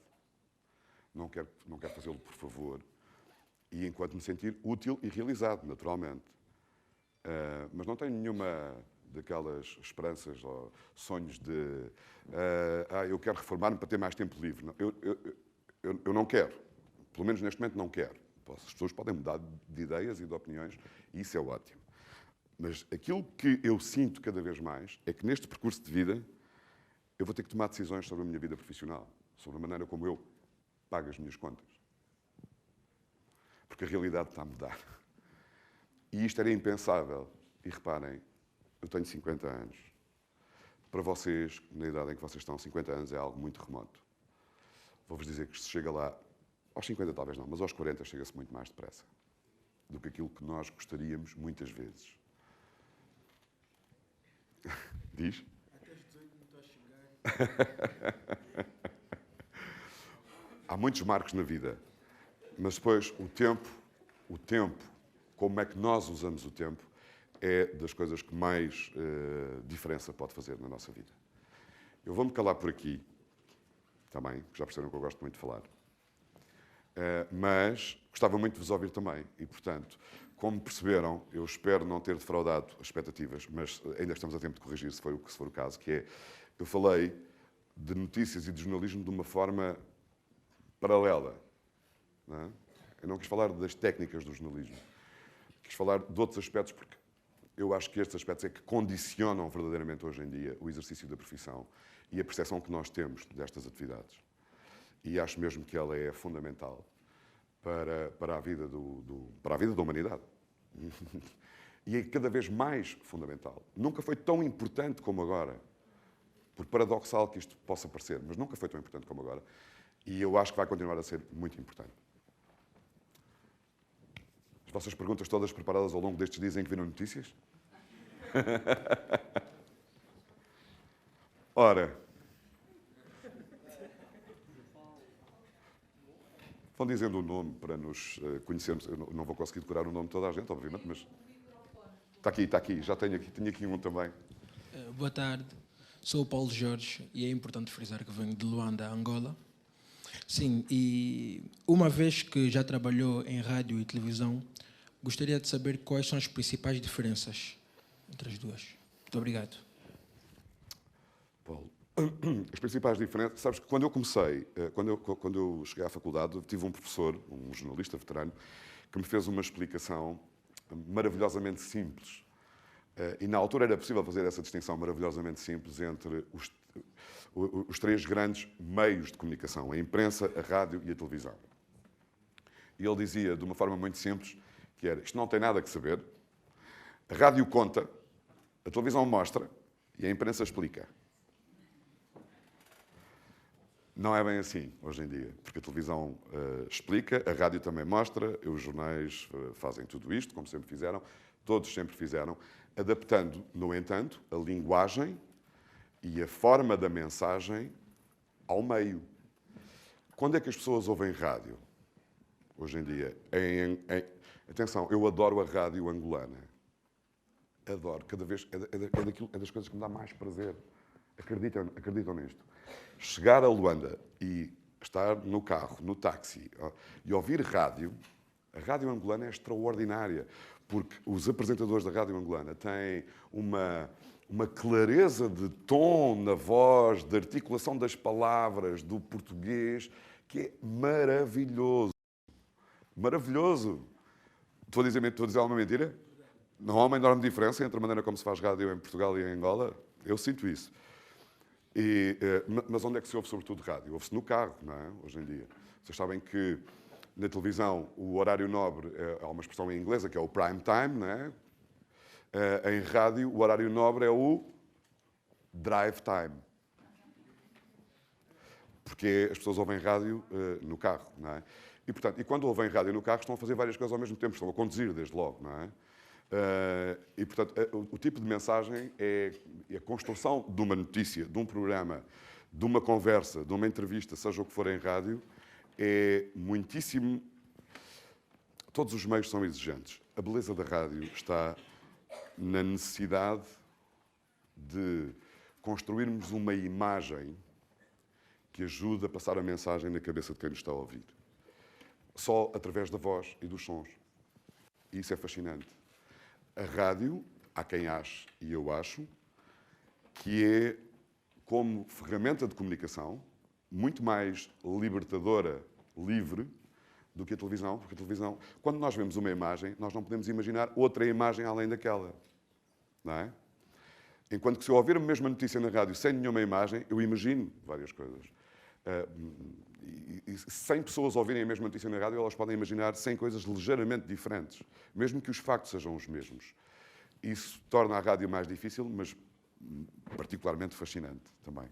não quero fazê-lo por favor, e enquanto me sentir útil e realizado, naturalmente. Mas não tenho nenhuma daquelas esperanças ou sonhos de eu quero reformar-me para ter mais tempo livre. Não, eu não quero. Pelo menos neste momento não quero. As pessoas podem mudar de ideias e de opiniões, e isso é ótimo. Mas aquilo que eu sinto cada vez mais é que neste percurso de vida eu vou ter que tomar decisões sobre a minha vida profissional, sobre a maneira como eu pago as minhas contas. Porque a realidade está a mudar. E isto era impensável. E reparem, eu tenho 50 anos. Para vocês, na idade em que vocês estão, 50 anos é algo muito remoto. Vou-vos dizer que se chega lá, aos 50 talvez não, mas aos 40 chega-se muito mais depressa do que aquilo que nós gostaríamos muitas vezes. Diz? Até os 18 não estou a chegar. Há muitos marcos na vida, mas depois o tempo, como é que nós usamos o tempo, é das coisas que mais diferença pode fazer na nossa vida. Eu vou-me calar por aqui, está bem, já perceberam que eu gosto muito de falar. Mas gostava muito de vos ouvir também. E, portanto, como perceberam, eu espero não ter defraudado as expectativas, mas ainda estamos a tempo de corrigir, se for o caso, que é, eu falei de notícias e de jornalismo de uma forma paralela. Não é? Eu não quis falar das técnicas do jornalismo. Quis falar de outros aspectos, porque eu acho que estes aspectos é que condicionam verdadeiramente hoje em dia o exercício da profissão e a percepção que nós temos destas atividades. E acho mesmo que ela é fundamental para a vida para a vida da humanidade. E é cada vez mais fundamental. Nunca foi tão importante como agora. Por paradoxal que isto possa parecer, mas nunca foi tão importante como agora. E eu acho que vai continuar a ser muito importante. As vossas perguntas todas preparadas ao longo destes dias em que viram notícias? Ora, vão dizendo o nome para nos conhecermos. Eu não vou conseguir decorar o nome de toda a gente, obviamente, mas... Está aqui, já tenho aqui um também. Boa tarde, sou o Paulo Jorge e é importante frisar que venho de Luanda, Angola. Sim, e uma vez que já trabalhou em rádio e televisão, gostaria de saber quais são as principais diferenças entre as duas. Muito obrigado. Paulo, as principais diferenças... Sabes que quando eu comecei, quando eu cheguei à faculdade, tive um professor, um jornalista veterano, que me fez uma explicação maravilhosamente simples. E na altura era possível fazer essa distinção maravilhosamente simples entre os três grandes meios de comunicação, a imprensa, a rádio e a televisão. E ele dizia, de uma forma muito simples, que era, isto não tem nada que saber, a rádio conta, a televisão mostra e a imprensa explica. Não é bem assim, hoje em dia, porque a televisão explica, a rádio também mostra, os jornais fazem tudo isto, como sempre fizeram, todos sempre fizeram, adaptando, no entanto, a linguagem e a forma da mensagem ao meio. Quando é que as pessoas ouvem rádio, hoje em dia? Atenção, eu adoro a rádio angolana. Adoro, cada vez, é das coisas que me dá mais prazer. Acreditam nisto. Chegar a Luanda e estar no carro, no táxi, e ouvir rádio, a rádio angolana é extraordinária, porque os apresentadores da rádio angolana têm uma clareza de tom na voz, de articulação das palavras, do português, que é maravilhoso. Maravilhoso. Estou a dizer alguma mentira? Não há uma enorme diferença entre a maneira como se faz rádio em Portugal e em Angola? Eu sinto isso. Mas onde é que se ouve sobretudo rádio? Ouve-se no carro, não é? Hoje em dia. Vocês sabem que na televisão o horário nobre é uma expressão em inglesa que é o prime time, não é? Em rádio o horário nobre é o drive time. Porque as pessoas ouvem rádio no carro, não é? E, portanto, quando ouvem rádio no carro estão a fazer várias coisas ao mesmo tempo, estão a conduzir desde logo, não é? E, portanto, o tipo de mensagem é a construção de uma notícia, de um programa, de uma conversa, de uma entrevista, seja o que for em rádio, é muitíssimo... Todos os meios são exigentes. A beleza da rádio está na necessidade de construirmos uma imagem que ajude a passar a mensagem na cabeça de quem nos está a ouvir. Só através da voz e dos sons. E isso é fascinante. A rádio, há quem ache, e eu acho, que é, como ferramenta de comunicação, muito mais libertadora, livre, do que a televisão, porque a televisão, quando nós vemos uma imagem, nós não podemos imaginar outra imagem além daquela. Não é? Enquanto que se eu ouvir a mesma notícia na rádio sem nenhuma imagem, eu imagino várias coisas. E 100 pessoas ouvirem a mesma notícia na rádio, elas podem imaginar 100 coisas ligeiramente diferentes, mesmo que os factos sejam os mesmos. Isso torna a rádio mais difícil, mas particularmente fascinante também.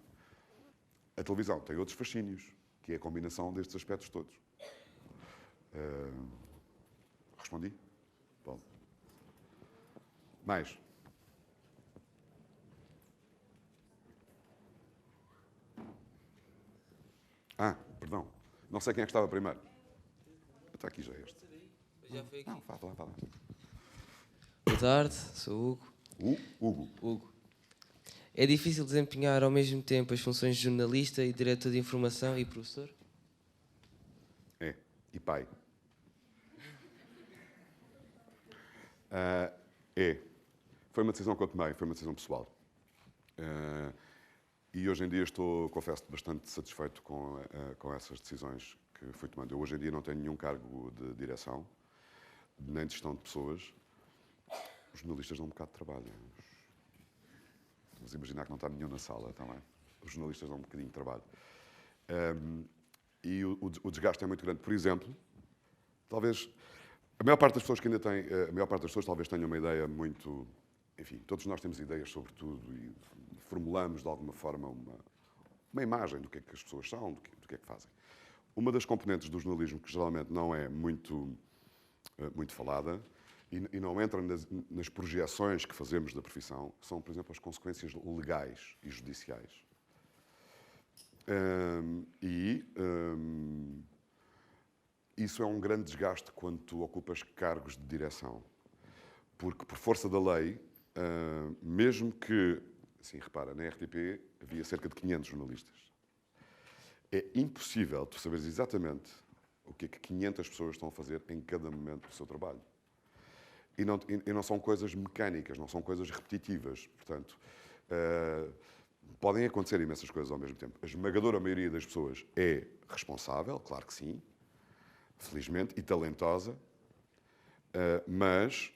A televisão tem outros fascínios, que é a combinação destes aspectos todos. Respondi? Bom. Mais? Perdão. Não sei quem é que estava primeiro. Está aqui já este. Já foi aqui. Não, fala. Boa tarde, sou o Hugo. Hugo. É difícil desempenhar ao mesmo tempo as funções de jornalista e diretor de informação e professor? É. e pai. Foi uma decisão que eu tomei, foi uma decisão pessoal. E hoje em dia estou, confesso, bastante satisfeito com essas decisões que fui tomando. Eu hoje em dia não tenho nenhum cargo de direção, nem de gestão de pessoas. Os jornalistas dão um bocado de trabalho. Vamos imaginar que não está nenhum na sala também. Os jornalistas dão um bocadinho de trabalho. E o desgaste é muito grande. Por exemplo, talvez a maior parte das pessoas que ainda têm, a maior parte das pessoas talvez tenham uma ideia muito, enfim, todos nós temos ideias sobre tudo e formulamos de alguma forma uma imagem do que é que as pessoas são, do que é que fazem. Uma das componentes do jornalismo que geralmente não é muito falada e não entra nas projeções que fazemos da profissão são, por exemplo, as consequências legais e judiciais. Isso é um grande desgaste quando tu ocupas cargos de direção. Porque, por força da lei, mesmo que, assim, repara, na RTP havia cerca de 500 jornalistas. É impossível tu saberes exatamente o que é que 500 pessoas estão a fazer em cada momento do seu trabalho. E não são coisas mecânicas, não são coisas repetitivas. Portanto, podem acontecer imensas coisas ao mesmo tempo. A esmagadora maioria das pessoas é responsável, claro que sim, felizmente, e talentosa, mas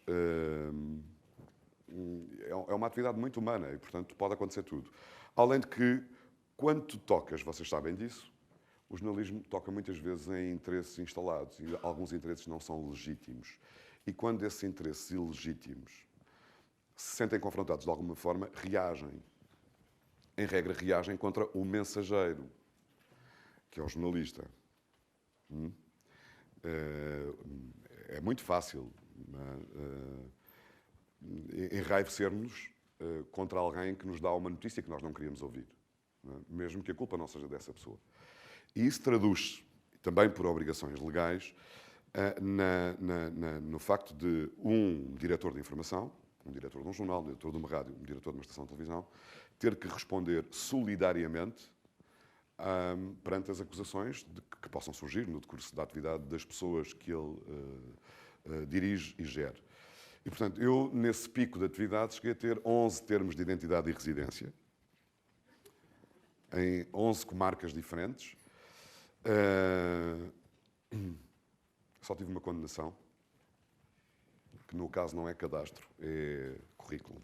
é uma atividade muito humana e, portanto, pode acontecer tudo. Além de que, quando tu tocas, vocês sabem disso, o jornalismo toca muitas vezes em interesses instalados e alguns interesses não são legítimos. E quando esses interesses ilegítimos se sentem confrontados de alguma forma, reagem. Em regra, reagem contra o mensageiro, que é o jornalista. É muito fácil enraivecer-nos contra alguém que nos dá uma notícia que nós não queríamos ouvir, mesmo que a culpa não seja dessa pessoa. E isso traduz-se, também por obrigações legais, no facto de um diretor de informação, um diretor de um jornal, um diretor de uma rádio, um diretor de uma estação de televisão, ter que responder solidariamente perante as acusações que possam surgir no decurso da atividade das pessoas que ele dirige e gera. E, portanto, eu, nesse pico de atividade, cheguei a ter 11 termos de identidade e residência, em 11 comarcas diferentes. Só tive uma condenação, que no caso não é cadastro, é currículo.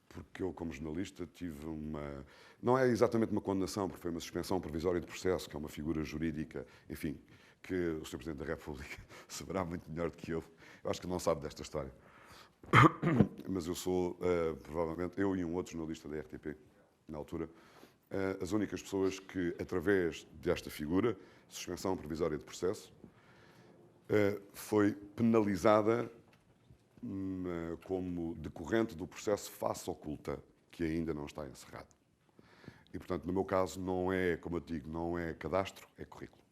Porque eu, como jornalista, tive uma... Não é exatamente uma condenação, porque foi uma suspensão provisória de processo, que é uma figura jurídica, enfim, que o Sr. Presidente da República saberá muito melhor do que eu. Eu acho que não sabe desta história. Mas eu sou, provavelmente, eu e um outro jornalista da RTP, na altura, as únicas pessoas que, através desta figura, suspensão provisória de processo, foi penalizada como decorrente do processo face oculta, que ainda não está encerrado. E, portanto, no meu caso, não é, como eu digo, não é cadastro, é currículo.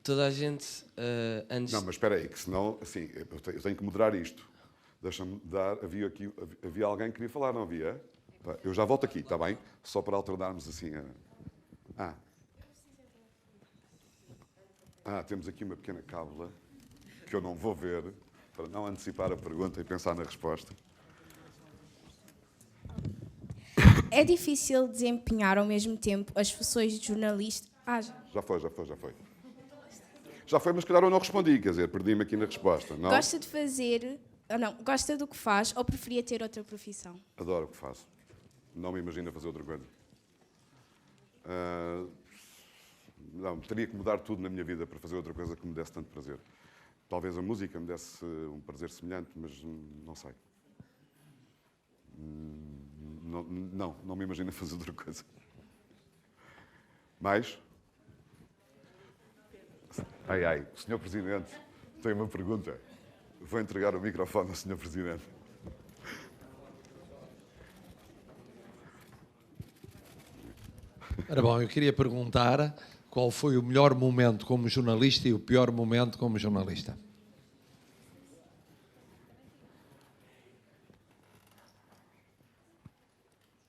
Toda a gente, antes... Não, mas espera aí, que senão, assim, eu tenho que moderar isto. Deixa-me dar, havia alguém que queria falar, não havia? Eu já volto aqui, está bem? Só para alternarmos assim temos aqui uma pequena cábula que eu não vou ver, para não antecipar a pergunta e pensar na resposta. É difícil desempenhar ao mesmo tempo as funções de jornalista... Já foi. Já foi, mas se calhar eu não respondi, quer dizer, perdi-me aqui na resposta. Não? Gosta de fazer... Não, gosta do que faz ou preferia ter outra profissão? Adoro o que faço. Não me imagino fazer outra coisa. Não, teria que mudar tudo na minha vida para fazer outra coisa que me desse tanto prazer. Talvez a música me desse um prazer semelhante, mas não sei. Não me imagino fazer outra coisa. Mais? O Sr. Presidente tem uma pergunta. Vou entregar o microfone ao Sr. Presidente. Ora bom, eu queria perguntar qual foi o melhor momento como jornalista e o pior momento como jornalista.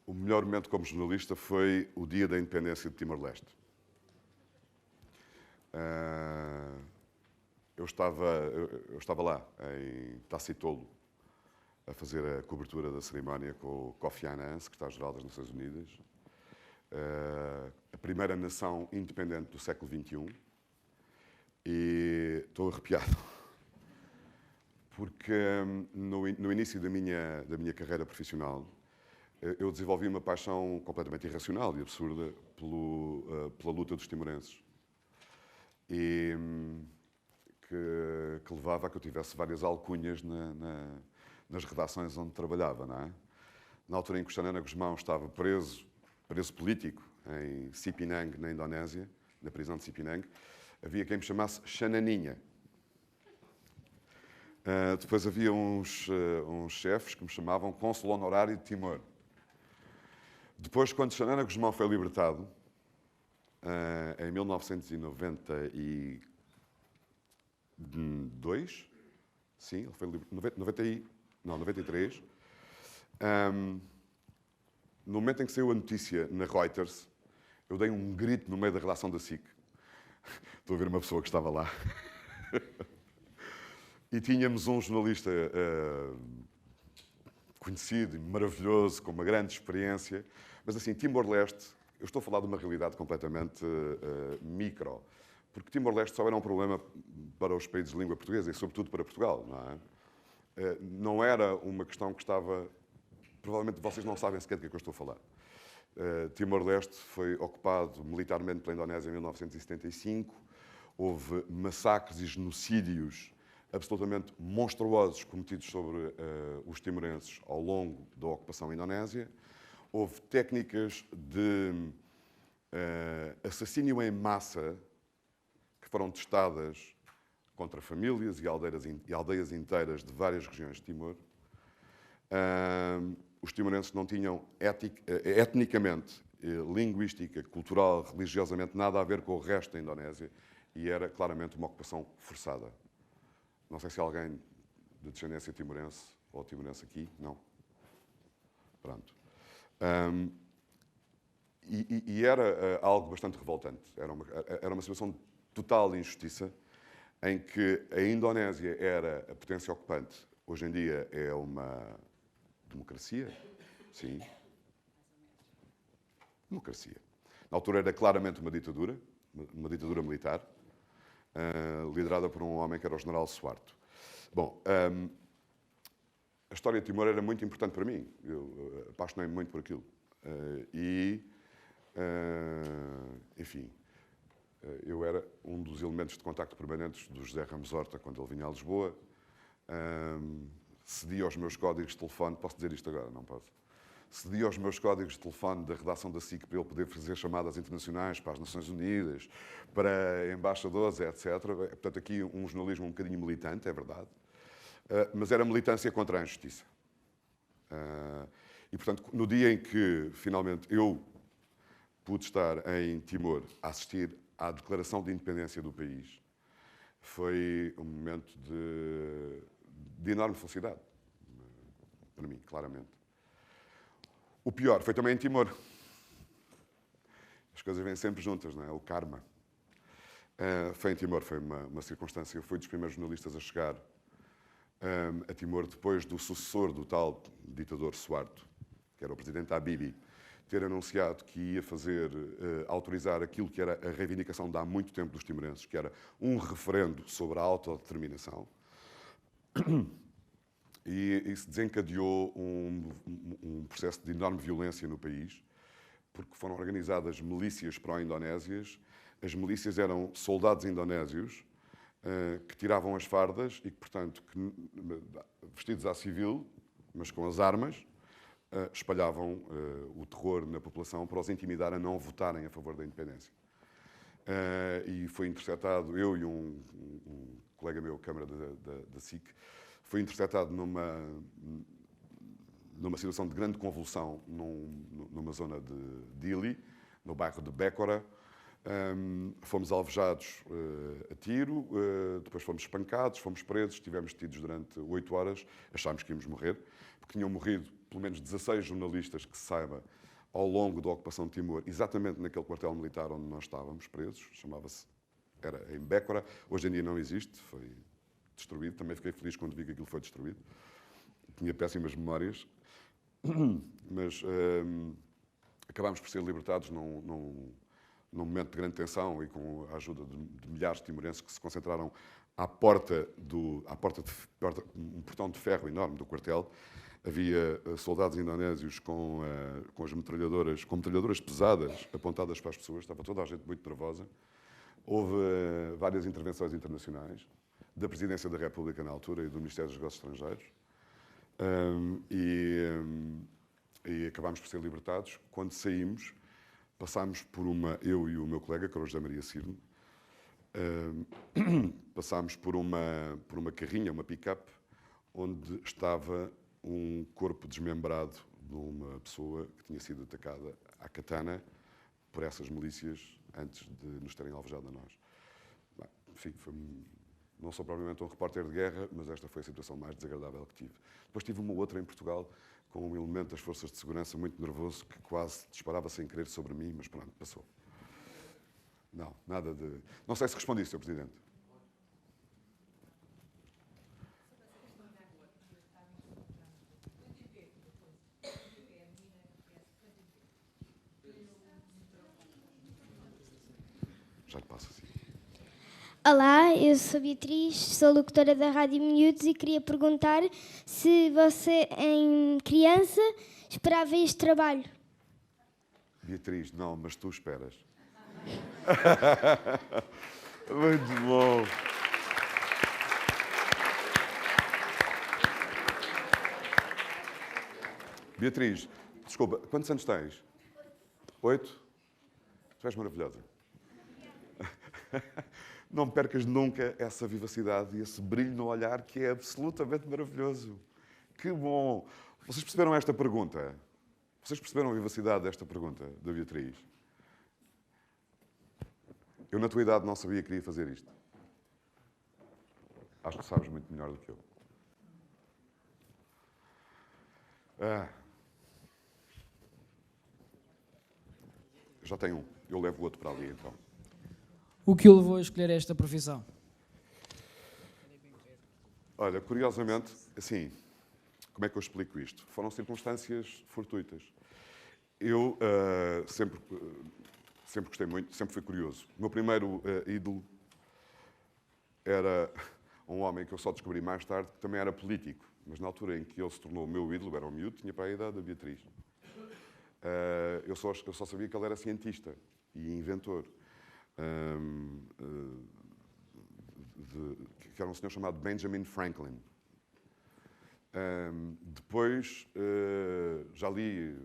o melhor momento como jornalista foi o dia da independência de Timor-Leste. Eu estava lá, em Tacitolo, a fazer a cobertura da cerimónia com o Kofi Annan, secretário-geral das Nações Unidas, a primeira nação independente do século XXI, e estou arrepiado, porque no início da minha carreira profissional, eu desenvolvi uma paixão completamente irracional e absurda pela luta dos timorenses. E que levava a que eu tivesse várias alcunhas nas redações onde trabalhava, não é? Na altura em que o Xanana Gusmão estava preso político, em Cipinang, na Indonésia, na prisão de Cipinang, havia quem me chamasse Xananinha. Depois havia uns chefes que me chamavam cônsul honorário de Timor. Depois, quando Xanana Gusmão foi libertado, em 1992, sim, ele foi libertado, 93, no momento em que saiu a notícia na Reuters, eu dei um grito no meio da redação da SIC. Estou a ver uma pessoa que estava lá. E tínhamos um jornalista conhecido e maravilhoso, com uma grande experiência, mas assim, Timor-Leste, eu estou a falar de uma realidade completamente micro, porque Timor-Leste só era um problema para os países de língua portuguesa e, sobretudo, para Portugal, não é? Não era uma questão que estava... Provavelmente vocês não sabem sequer do que é que eu estou a falar. Timor-Leste foi ocupado militarmente pela Indonésia em 1975, houve massacres e genocídios absolutamente monstruosos cometidos sobre os timorenses ao longo da ocupação indonésia. Houve técnicas de assassínio em massa que foram testadas contra famílias e aldeias inteiras de várias regiões de Timor. Os timorenses não tinham etnicamente, linguística, cultural, religiosamente nada a ver com o resto da Indonésia e era claramente uma ocupação forçada. Não sei se há alguém de descendência timorense ou timorense aqui, não? Pronto. E era algo bastante revoltante. Era uma situação de total injustiça em que a Indonésia era a potência ocupante. Hoje em dia é uma democracia, sim. Democracia. Na altura era claramente uma ditadura militar, liderada por um homem que era o general Suharto. Bom, a história de Timor era muito importante para mim. Eu apaixonei-me muito por aquilo. Enfim, eu era um dos elementos de contacto permanentes do José Ramos Horta quando ele vinha a Lisboa. Cedia aos meus códigos de telefone, posso dizer isto agora? Não posso. Cedia aos meus códigos de telefone da redação da SIC para ele poder fazer chamadas internacionais para as Nações Unidas, para embaixadores, etc. Portanto, aqui um jornalismo um bocadinho militante, é verdade. Mas era militância contra a injustiça. E, portanto, no dia em que, finalmente, eu pude estar em Timor a assistir à declaração de independência do país, foi um momento de enorme felicidade, para mim, claramente. O pior foi também em Timor. As coisas vêm sempre juntas, não é? O karma. Foi em Timor, foi uma circunstância. Eu fui dos primeiros jornalistas a chegar a Timor depois do sucessor do tal ditador Suharto, que era o presidente Habibie, ter anunciado que ia autorizar aquilo que era a reivindicação de há muito tempo dos timorenses, que era um referendo sobre a autodeterminação. E isso desencadeou um processo de enorme violência no país, porque foram organizadas milícias pró-indonésias. As milícias eram soldados indonésios que tiravam as fardas e que, portanto, vestidos à civil, mas com as armas, espalhavam o terror na população para os intimidar a não votarem a favor da independência. E foi interceptado, eu e um colega meu, câmara da SIC, foi interceptado numa situação de grande convulsão numa zona de Dili, no bairro de Bécora. Fomos alvejados a tiro, depois fomos espancados, fomos presos, estivemos detidos durante 8 horas, achámos que íamos morrer, porque tinham morrido pelo menos 16 jornalistas que se saiba ao longo da ocupação de Timor, exatamente naquele quartel militar onde nós estávamos presos, era em Bécora, hoje em dia não existe, foi destruído, também fiquei feliz quando vi que aquilo foi destruído, tinha péssimas memórias, mas acabámos por ser libertados num momento de grande tensão e com a ajuda de milhares de timorenses que se concentraram à porta um portão de ferro enorme do quartel. Havia soldados indonésios com metralhadoras pesadas apontadas para as pessoas, estava toda a gente muito nervosa. Houve várias intervenções internacionais, da Presidência da República na altura e do Ministério dos Negócios Estrangeiros, e acabámos por ser libertados. Quando saímos, passámos eu e o meu colega, que era o José Maria Cirne, passámos por uma carrinha, uma pick-up, onde estava um corpo desmembrado de uma pessoa que tinha sido atacada à katana por essas milícias antes de nos terem alvejado a nós. Bem, enfim, não sou propriamente um repórter de guerra, mas esta foi a situação mais desagradável que tive. Depois tive uma outra em Portugal, com um elemento das forças de segurança muito nervoso, que quase disparava sem querer sobre mim, mas pronto, passou. Não, nada de... Não sei se respondi, Sr. Presidente. Já lhe passo assim. Olá, eu sou Beatriz, sou locutora da Rádio Miúdos e queria perguntar se você, em criança, esperava este trabalho. Beatriz, não, mas tu esperas. Muito bom. Beatriz, desculpa, quantos anos tens? 8? Tu és maravilhosa. Não percas nunca essa vivacidade e esse brilho no olhar que é absolutamente maravilhoso. Que bom! Vocês perceberam esta pergunta? Vocês perceberam a vivacidade desta pergunta da Beatriz? Eu, na tua idade, não sabia que queria fazer isto. Acho que sabes muito melhor do que eu. Já tenho um. Eu levo o outro para ali, então. O que o levou a escolher esta profissão? Olha, curiosamente, assim, como é que eu explico isto? Foram circunstâncias fortuitas. Eu sempre gostei muito, sempre fui curioso. O meu primeiro ídolo era um homem que eu só descobri mais tarde, que também era político. Mas na altura em que ele se tornou o meu ídolo, era um miúdo, tinha para a idade da Beatriz. Eu só sabia que ele era cientista e inventor. Que era um senhor chamado Benjamin Franklin. Depois, já li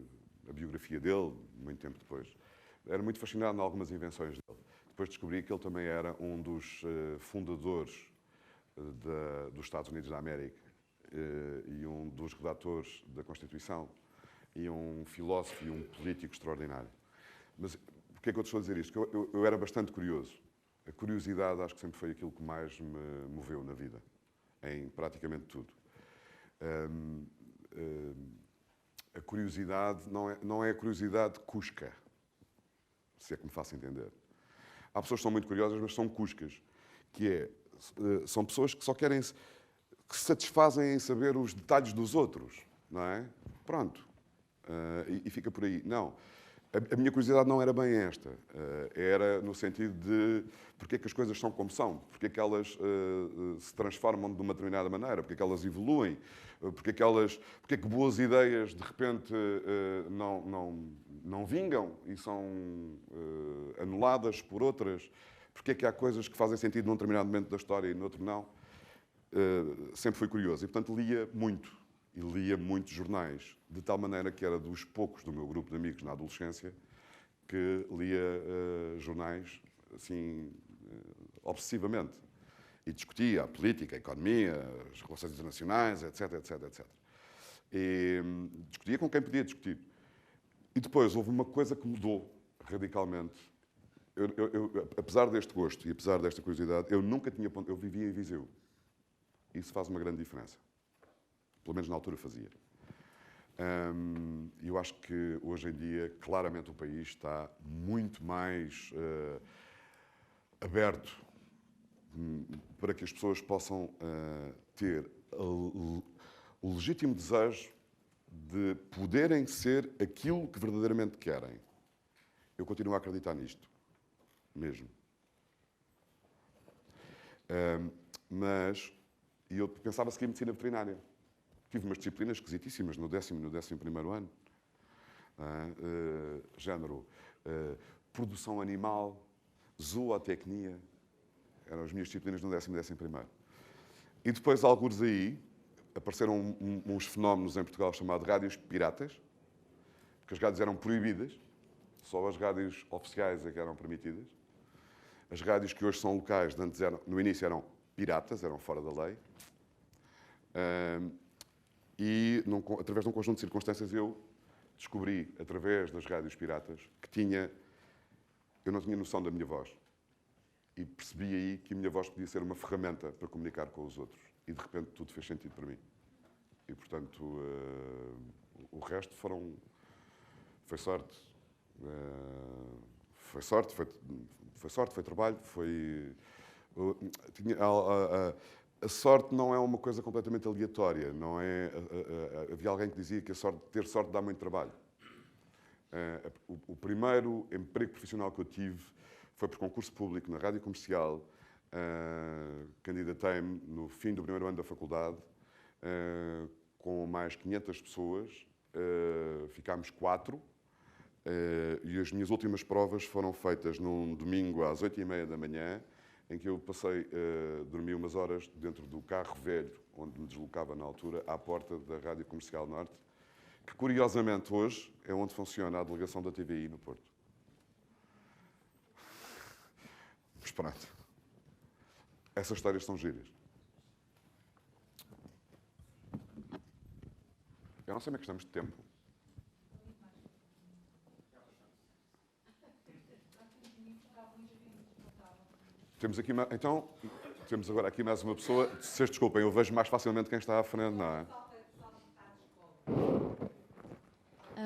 a biografia dele, muito tempo depois. Era muito fascinado em algumas invenções dele. Depois descobri que ele também era um dos fundadores dos Estados Unidos da América e um dos redatores da Constituição e um filósofo e um político extraordinário. Mas porquê é que eu te estou a dizer isto? Porque eu era bastante curioso. A curiosidade acho que sempre foi aquilo que mais me moveu na vida, em praticamente tudo. A curiosidade não é a curiosidade cusca, se é que me faço entender. Há pessoas que são muito curiosas, mas são cuscas, são pessoas que só querem, que se satisfazem em saber os detalhes dos outros, não é? Pronto. E fica por aí. Não. A minha curiosidade não era bem esta. Era no sentido de porque é que as coisas são como são, porque é que elas se transformam de uma determinada maneira, porque é que elas evoluem, porque é que boas ideias de repente não vingam e são anuladas por outras, porque é que há coisas que fazem sentido num determinado momento da história e noutro não. Sempre fui curioso e, portanto, lia muito. E lia muitos jornais, de tal maneira que era dos poucos do meu grupo de amigos na adolescência que lia jornais, assim, obsessivamente. E discutia a política, a economia, as relações internacionais, etc, etc, etc. E discutia com quem podia discutir. E depois houve uma coisa que mudou radicalmente. Apesar deste gosto e apesar desta curiosidade, eu vivia em Viseu. Isso faz uma grande diferença. Pelo menos na altura fazia. Eu acho que hoje em dia, claramente, o país está muito mais aberto para que as pessoas possam ter o legítimo desejo de poderem ser aquilo que verdadeiramente querem. Eu continuo a acreditar nisto, mesmo. Mas eu pensava seguir medicina veterinária. Tive umas disciplinas esquisitíssimas no 10º e no 11º ano. Género, produção animal, zootecnia. Eram as minhas disciplinas no 10º e 11º. E depois, alguns aí, apareceram uns fenómenos em Portugal chamados rádios piratas, porque as rádios eram proibidas, só as rádios oficiais é que eram permitidas. As rádios que hoje são locais, antes no início eram piratas, eram fora da lei. E, através de um conjunto de circunstâncias, eu descobri, através das rádios piratas, que eu não tinha noção da minha voz. E percebi aí que a minha voz podia ser uma ferramenta para comunicar com os outros. E, de repente, tudo fez sentido para mim. E, portanto, o resto foi sorte. Foi sorte, foi trabalho, a sorte não é uma coisa completamente aleatória. Não é, havia alguém que dizia que ter sorte dá muito trabalho. O primeiro emprego profissional que eu tive foi por concurso público na rádio comercial. Candidatei-me no fim do primeiro ano da faculdade, com mais 500 pessoas. Ficámos 4. E as minhas últimas provas foram feitas num domingo às 8h30 da manhã, em que eu passei a dormir umas horas dentro do carro velho, onde me deslocava na altura, à porta da Rádio Comercial Norte, que curiosamente hoje é onde funciona a delegação da TVI no Porto. Mas pronto. Essas histórias são giras. Eu não sei como é que estamos de tempo. Temos aqui, então, temos agora aqui mais uma pessoa. Vocês desculpem, eu vejo mais facilmente quem está à frente, não é?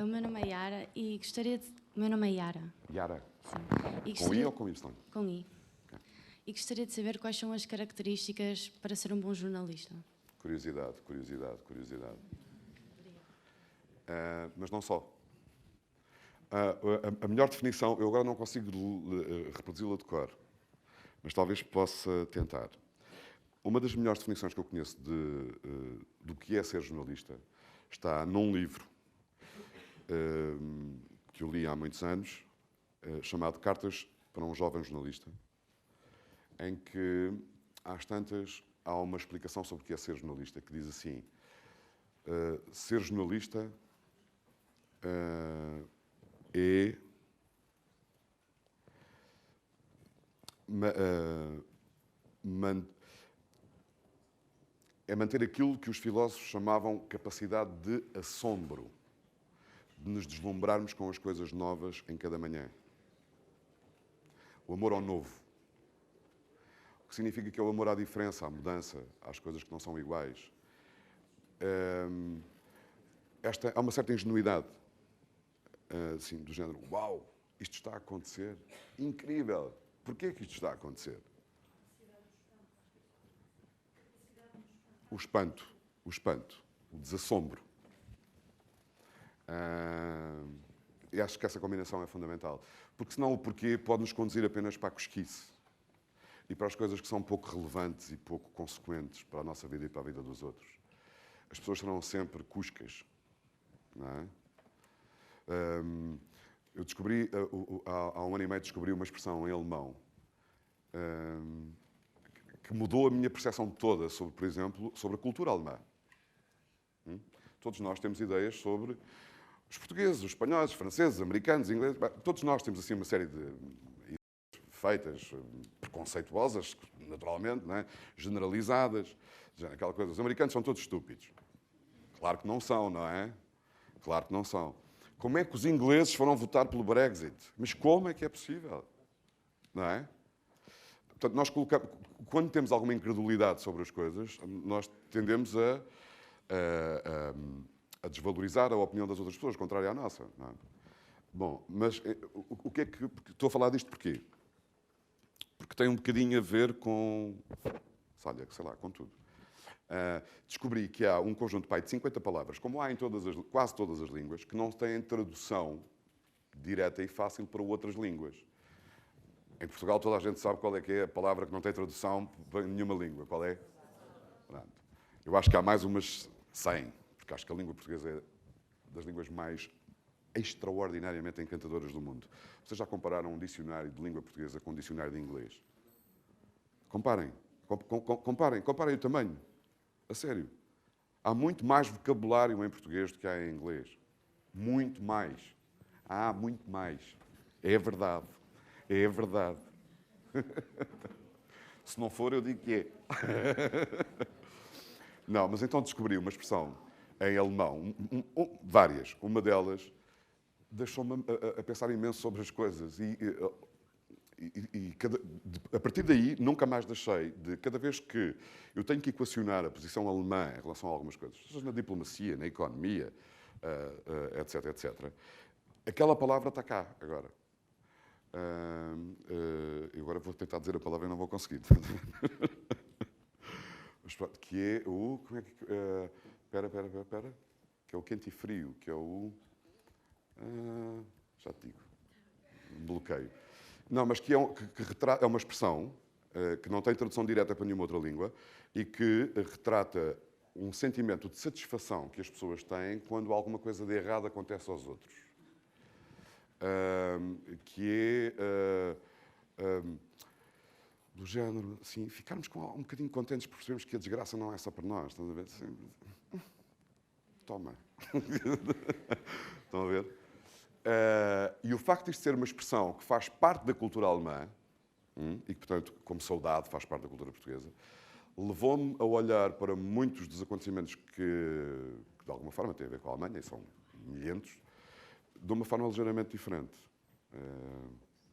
O meu nome é Yara e gostaria de... O meu nome é Yara. Yara. Sim. Com I ou com Y? Com I. Okay. E gostaria de saber quais são as características para ser um bom jornalista. Curiosidade. Mas não só. A melhor definição, eu agora não consigo reproduzi-la de cor, mas talvez possa tentar. Uma das melhores definições que eu conheço do que é ser jornalista está num livro que eu li há muitos anos, chamado Cartas para um Jovem Jornalista, em que, às tantas, há uma explicação sobre o que é ser jornalista, que diz assim: ser jornalista é manter aquilo que os filósofos chamavam capacidade de assombro, de nos deslumbrarmos com as coisas novas em cada manhã. O amor ao novo. O que significa que é o amor à diferença, à mudança, às coisas que não são iguais. Há uma certa ingenuidade, assim, do género: uau, isto está a acontecer, incrível, porquê que isto está a acontecer? O espanto, o desassombro. E acho que essa combinação é fundamental. Porque senão o porquê pode nos conduzir apenas para a cosquice e para as coisas que são pouco relevantes e pouco consequentes para a nossa vida e para a vida dos outros. As pessoas serão sempre cuscas, não é? Eu descobri, há um ano e meio, descobri uma expressão em alemão que mudou a minha percepção toda sobre, por exemplo, sobre a cultura alemã. Todos nós temos ideias sobre os portugueses, os espanhóis, os franceses, os americanos, os ingleses. Todos nós temos assim uma série de ideias feitas, preconceituosas, naturalmente, não é? Generalizadas. Aquela coisa, os americanos são todos estúpidos. Claro que não são, não é? Claro que não são. Como é que os ingleses foram votar pelo Brexit? Mas como é que é possível? Não é? Portanto, nós quando temos alguma incredulidade sobre as coisas, nós tendemos a desvalorizar a opinião das outras pessoas, contrária à nossa. Não é? Bom, mas o que é que... Estou a falar disto porquê? Porque tem um bocadinho a ver com... Olha, sei lá, com tudo. Descobri que há um conjunto de 50 palavras, como há em quase todas as línguas, que não têm tradução direta e fácil para outras línguas. Em Portugal toda a gente sabe qual é que é a palavra que não tem tradução para nenhuma língua. Qual é? Pronto. Eu acho que há mais umas 100, porque acho que a língua portuguesa é das línguas mais extraordinariamente encantadoras do mundo. Vocês já compararam um dicionário de língua portuguesa com um dicionário de inglês? Comparem. Comparem o tamanho. A sério. Há muito mais vocabulário em português do que há em inglês. Muito mais. Há muito mais. É verdade. É verdade. Se não for, eu digo que é. Não, mas então descobri uma expressão em alemão, várias. Uma delas deixou-me a pensar imenso sobre as coisas. A partir daí, nunca mais deixei de, cada vez que eu tenho que equacionar a posição alemã em relação a algumas coisas, seja na diplomacia, na economia, etc, etc, aquela palavra está cá agora. Eu agora vou tentar dizer a palavra e não vou conseguir. Que é o... Como é que... Espera. Que é o quente e frio, que é o... já te digo. Bloqueio. Não, mas que é uma expressão que não tem tradução direta para nenhuma outra língua e que retrata um sentimento de satisfação que as pessoas têm quando alguma coisa de errado acontece aos outros. Que é do género, assim, ficarmos um bocadinho contentes por percebermos que a desgraça não é só para nós. Estão a ver? Assim, toma. Estão a ver? E o facto de isto ser uma expressão que faz parte da cultura alemã, e que, portanto, como saudade, faz parte da cultura portuguesa, levou-me a olhar para muitos dos acontecimentos que de alguma forma têm a ver com a Alemanha, e são milhentos, de uma forma ligeiramente diferente.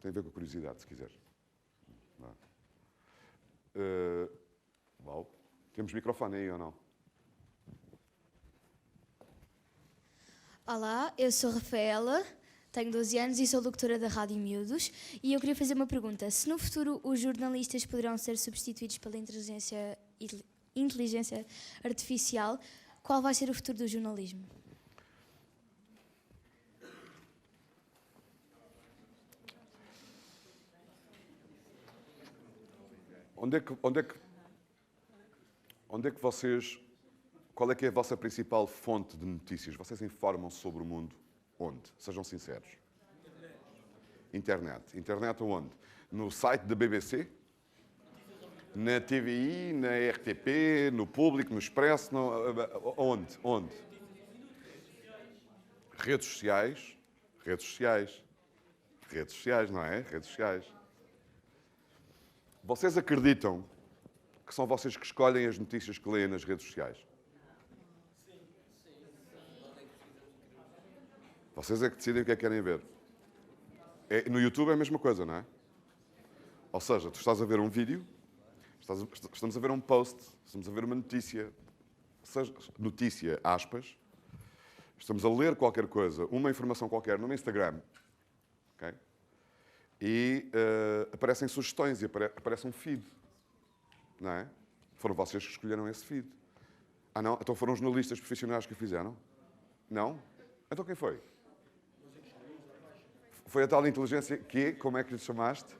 Tem a ver com a curiosidade, se quiseres. Bom, temos microfone aí ou não? Olá, eu sou Rafaela, tenho 12 anos e sou locutora da Rádio Miúdos. E eu queria fazer uma pergunta. Se no futuro os jornalistas poderão ser substituídos pela inteligência artificial, qual vai ser o futuro do jornalismo? Onde é que vocês... Qual é que é a vossa principal fonte de notícias? Vocês informam sobre o mundo onde? Sejam sinceros. Internet. Internet aonde? No site da BBC? Na TVI, na RTP, no Público, no Expresso? Onde? Redes sociais. Redes sociais. Redes sociais, não é? Redes sociais. Vocês acreditam que são vocês que escolhem as notícias que leem nas redes sociais? Vocês é que decidem o que é que querem ver. No YouTube é a mesma coisa, não é? Ou seja, tu estás a ver um vídeo, estamos a ver um post, estamos a ver uma notícia, seja notícia, aspas, estamos a ler qualquer coisa, uma informação qualquer no Instagram, okay? E aparecem sugestões e aparece um feed, não é? Foram vocês que escolheram esse feed. Ah, não? Então foram os jornalistas profissionais que o fizeram? Não? Então quem foi? Foi a tal inteligência que, como é que lhe chamaste?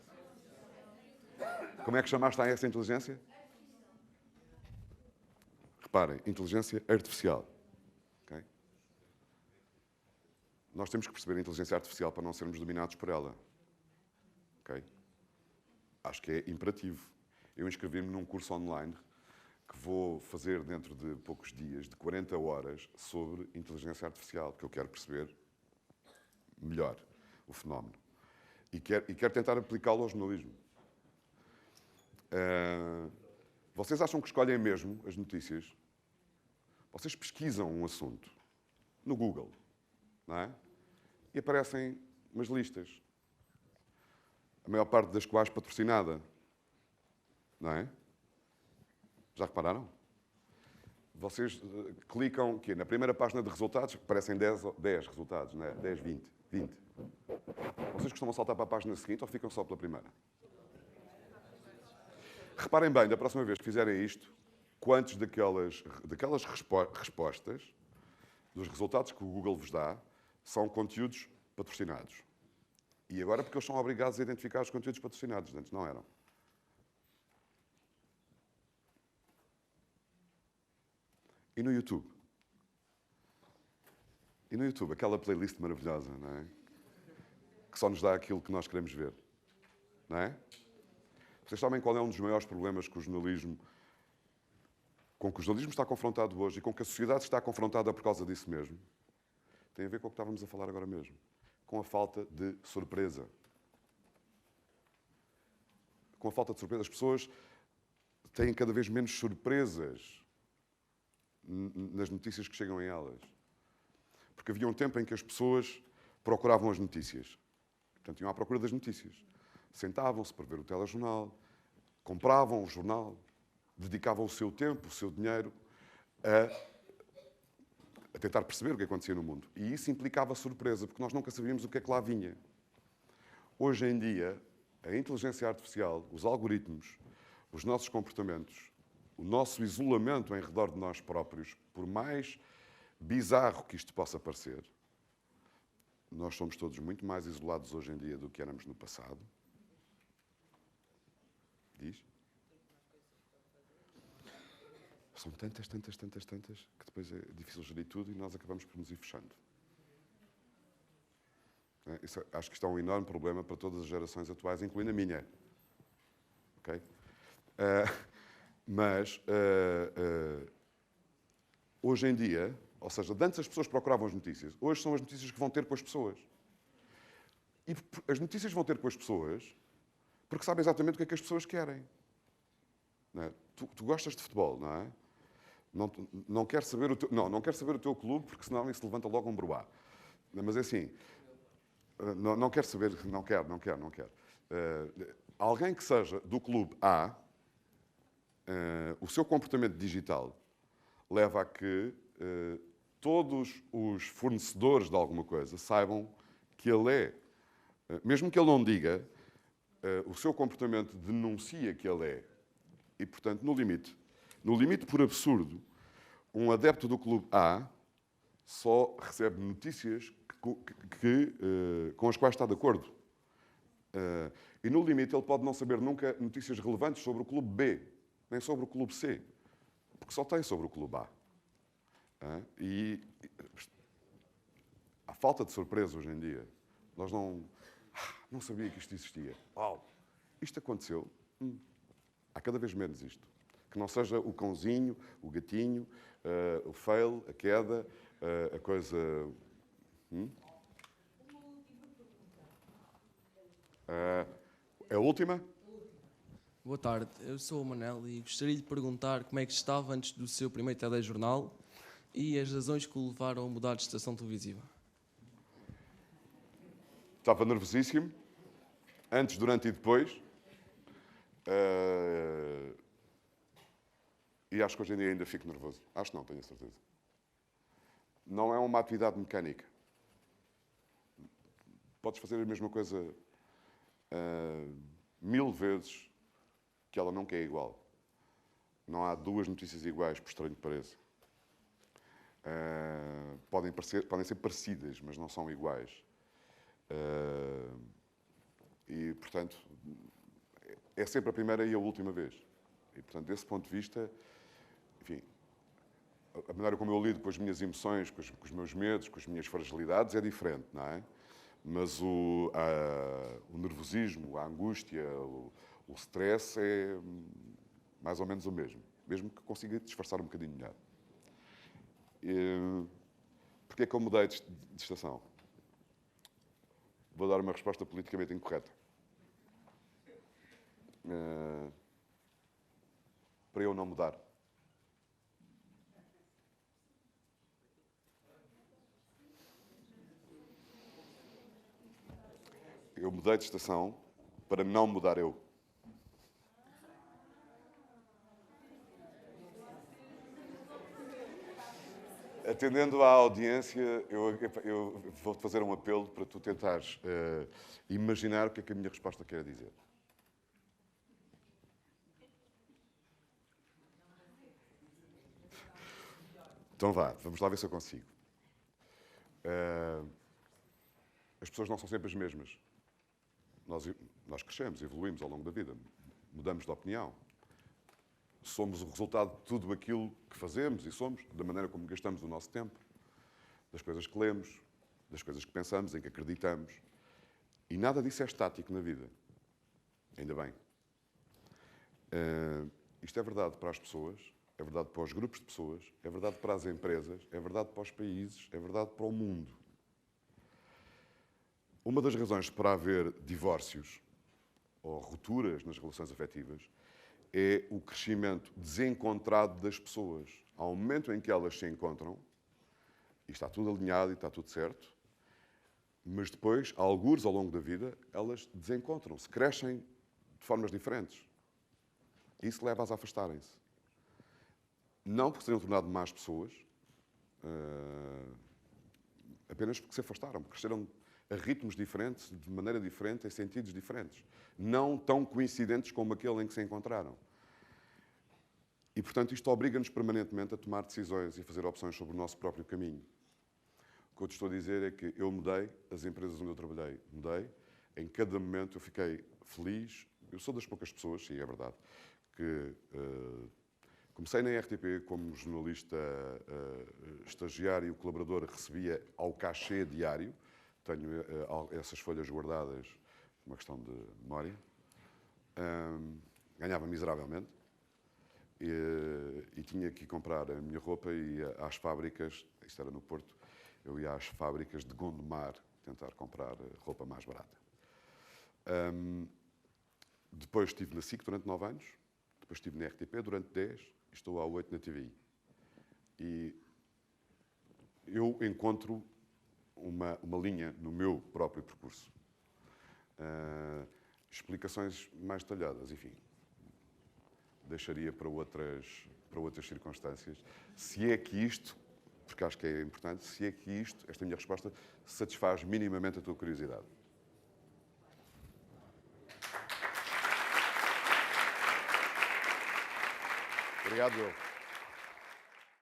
Como é que chamaste a essa inteligência? Reparem, inteligência artificial. Okay? Nós temos que perceber a inteligência artificial para não sermos dominados por ela. Okay? Acho que é imperativo. Eu inscrevi-me num curso online que vou fazer dentro de poucos dias, de 40 horas, sobre inteligência artificial, porque eu quero perceber melhor o fenómeno. E quero tentar aplicá-lo ao jornalismo. Vocês acham que escolhem mesmo as notícias? Vocês pesquisam um assunto no Google, não é? E aparecem umas listas. A maior parte das quais patrocinada. Não é? Já repararam? vocês clicam aqui na primeira página de resultados, aparecem 10 resultados, não é? 10, 20. Vocês costumam saltar para a página seguinte ou ficam só pela primeira? Reparem bem, da próxima vez que fizerem isto, quantos daquelas respostas, dos resultados que o Google vos dá, são conteúdos patrocinados. E agora porque eles são obrigados a identificar os conteúdos patrocinados, antes não eram. E no YouTube? E no YouTube, aquela playlist maravilhosa, não é? Que só nos dá aquilo que nós queremos ver, não é? Vocês sabem qual é um dos maiores problemas com que o jornalismo está confrontado hoje e com que a sociedade está confrontada por causa disso mesmo? Tem a ver com o que estávamos a falar agora mesmo. Com a falta de surpresa. Com a falta de surpresa. As pessoas têm cada vez menos surpresas nas notícias que chegam a elas. Porque havia um tempo em que as pessoas procuravam as notícias. Portanto, iam à procura das notícias. Sentavam-se para ver o telejornal, compravam o jornal, dedicavam o seu tempo, o seu dinheiro a tentar perceber o que acontecia no mundo. E isso implicava surpresa, porque nós nunca sabíamos o que é que lá vinha. Hoje em dia, a inteligência artificial, os algoritmos, os nossos comportamentos, o nosso isolamento em redor de nós próprios, por mais bizarro que isto possa parecer, nós somos todos muito mais isolados hoje em dia do que éramos no passado. Diz? São tantas, que depois é difícil gerir tudo e nós acabamos por nos ir fechando. Acho que isto é um enorme problema para todas as gerações atuais, incluindo a minha. Okay? Mas, hoje em dia, ou seja, antes as pessoas procuravam as notícias, hoje são as notícias que vão ter com as pessoas. E as notícias vão ter com as pessoas porque sabem exatamente o que é que as pessoas querem. Não é? Tu gostas de futebol, não é? Não quer saber o teu clube, porque senão isso levanta logo um broá. Mas é assim, não quer saber, não quer. Alguém que seja do clube A, o seu comportamento digital leva a que todos os fornecedores de alguma coisa saibam que ele é. Mesmo que ele não diga, o seu comportamento denuncia que ele é. E, portanto, no limite por absurdo, um adepto do clube A só recebe notícias com as quais está de acordo. E, no limite, ele pode não saber nunca notícias relevantes sobre o clube B, nem sobre o clube C, porque só tem sobre o clube A. E há falta de surpresa hoje em dia. Nós não sabia que isto existia. Isto aconteceu. Há cada vez menos isto. Que não seja o cãozinho, o gatinho, o fail, a queda, a coisa... A última? Boa tarde, eu sou o Manel e gostaria de perguntar como é que estava antes do seu primeiro telejornal e as razões que o levaram a mudar de estação televisiva. Estava nervosíssimo, antes, durante e depois. E acho que hoje em dia ainda fico nervoso. Acho que não, tenho a certeza. Não é uma atividade mecânica. Podes fazer a mesma coisa 1000 vezes que ela nunca é igual. Não há duas notícias iguais, por estranho que pareça. Podem ser parecidas, mas não são iguais. E, portanto, é sempre a primeira e a última vez. E, portanto, desse ponto de vista, enfim, a maneira como eu lido com as minhas emoções, com os meus medos, com as minhas fragilidades é diferente, não é? Mas o nervosismo, a angústia, o stress é mais ou menos o mesmo que consiga disfarçar um bocadinho melhor. Porquê é que eu mudei de estação? Vou dar uma resposta politicamente incorreta. Para eu não mudar. Eu mudei de estação para não mudar eu. Atendendo à audiência, eu vou-te fazer um apelo para tu tentares imaginar o que é que a minha resposta quer dizer. Então vá, vamos lá ver se eu consigo. As pessoas não são sempre as mesmas. Nós crescemos, evoluímos ao longo da vida, mudamos de opinião. Somos o resultado de tudo aquilo que fazemos e somos, da maneira como gastamos o nosso tempo, das coisas que lemos, das coisas que pensamos, em que acreditamos. E nada disso é estático na vida. Ainda bem. Isto é verdade para as pessoas, é verdade para os grupos de pessoas, é verdade para as empresas, é verdade para os países, é verdade para o mundo. Uma das razões para haver divórcios ou rupturas nas relações afetivas é o crescimento desencontrado das pessoas. Há um momento em que elas se encontram, e está tudo alinhado e está tudo certo, mas depois, algures ao longo da vida, elas desencontram-se, crescem de formas diferentes. Isso leva-as a afastarem-se. Não porque se tenham tornado más pessoas, apenas porque se afastaram, porque cresceram a ritmos diferentes, de maneira diferente, em sentidos diferentes. Não tão coincidentes como aquele em que se encontraram. E, portanto, isto obriga-nos permanentemente a tomar decisões e a fazer opções sobre o nosso próprio caminho. O que eu te estou a dizer é que eu mudei, as empresas onde eu trabalhei mudei, em cada momento eu fiquei feliz. Eu sou das poucas pessoas, sim, é verdade, que comecei na RTP como jornalista estagiário e colaborador, recebia ao cachê diário. Tenho essas folhas guardadas, uma questão de memória. Ganhava miseravelmente e tinha que ir comprar a minha roupa e ia às fábricas, isto era no Porto, eu ia às fábricas de Gondomar tentar comprar roupa mais barata. Depois estive na SIC durante 9 anos, depois estive na RTP durante 10 e estou há 8 na TVI. E eu encontro uma linha no meu próprio percurso. Explicações mais detalhadas, enfim, deixaria para outras circunstâncias. Se é que isto, porque acho que é importante, se é que isto, esta minha resposta, satisfaz minimamente a tua curiosidade. Obrigado, eu.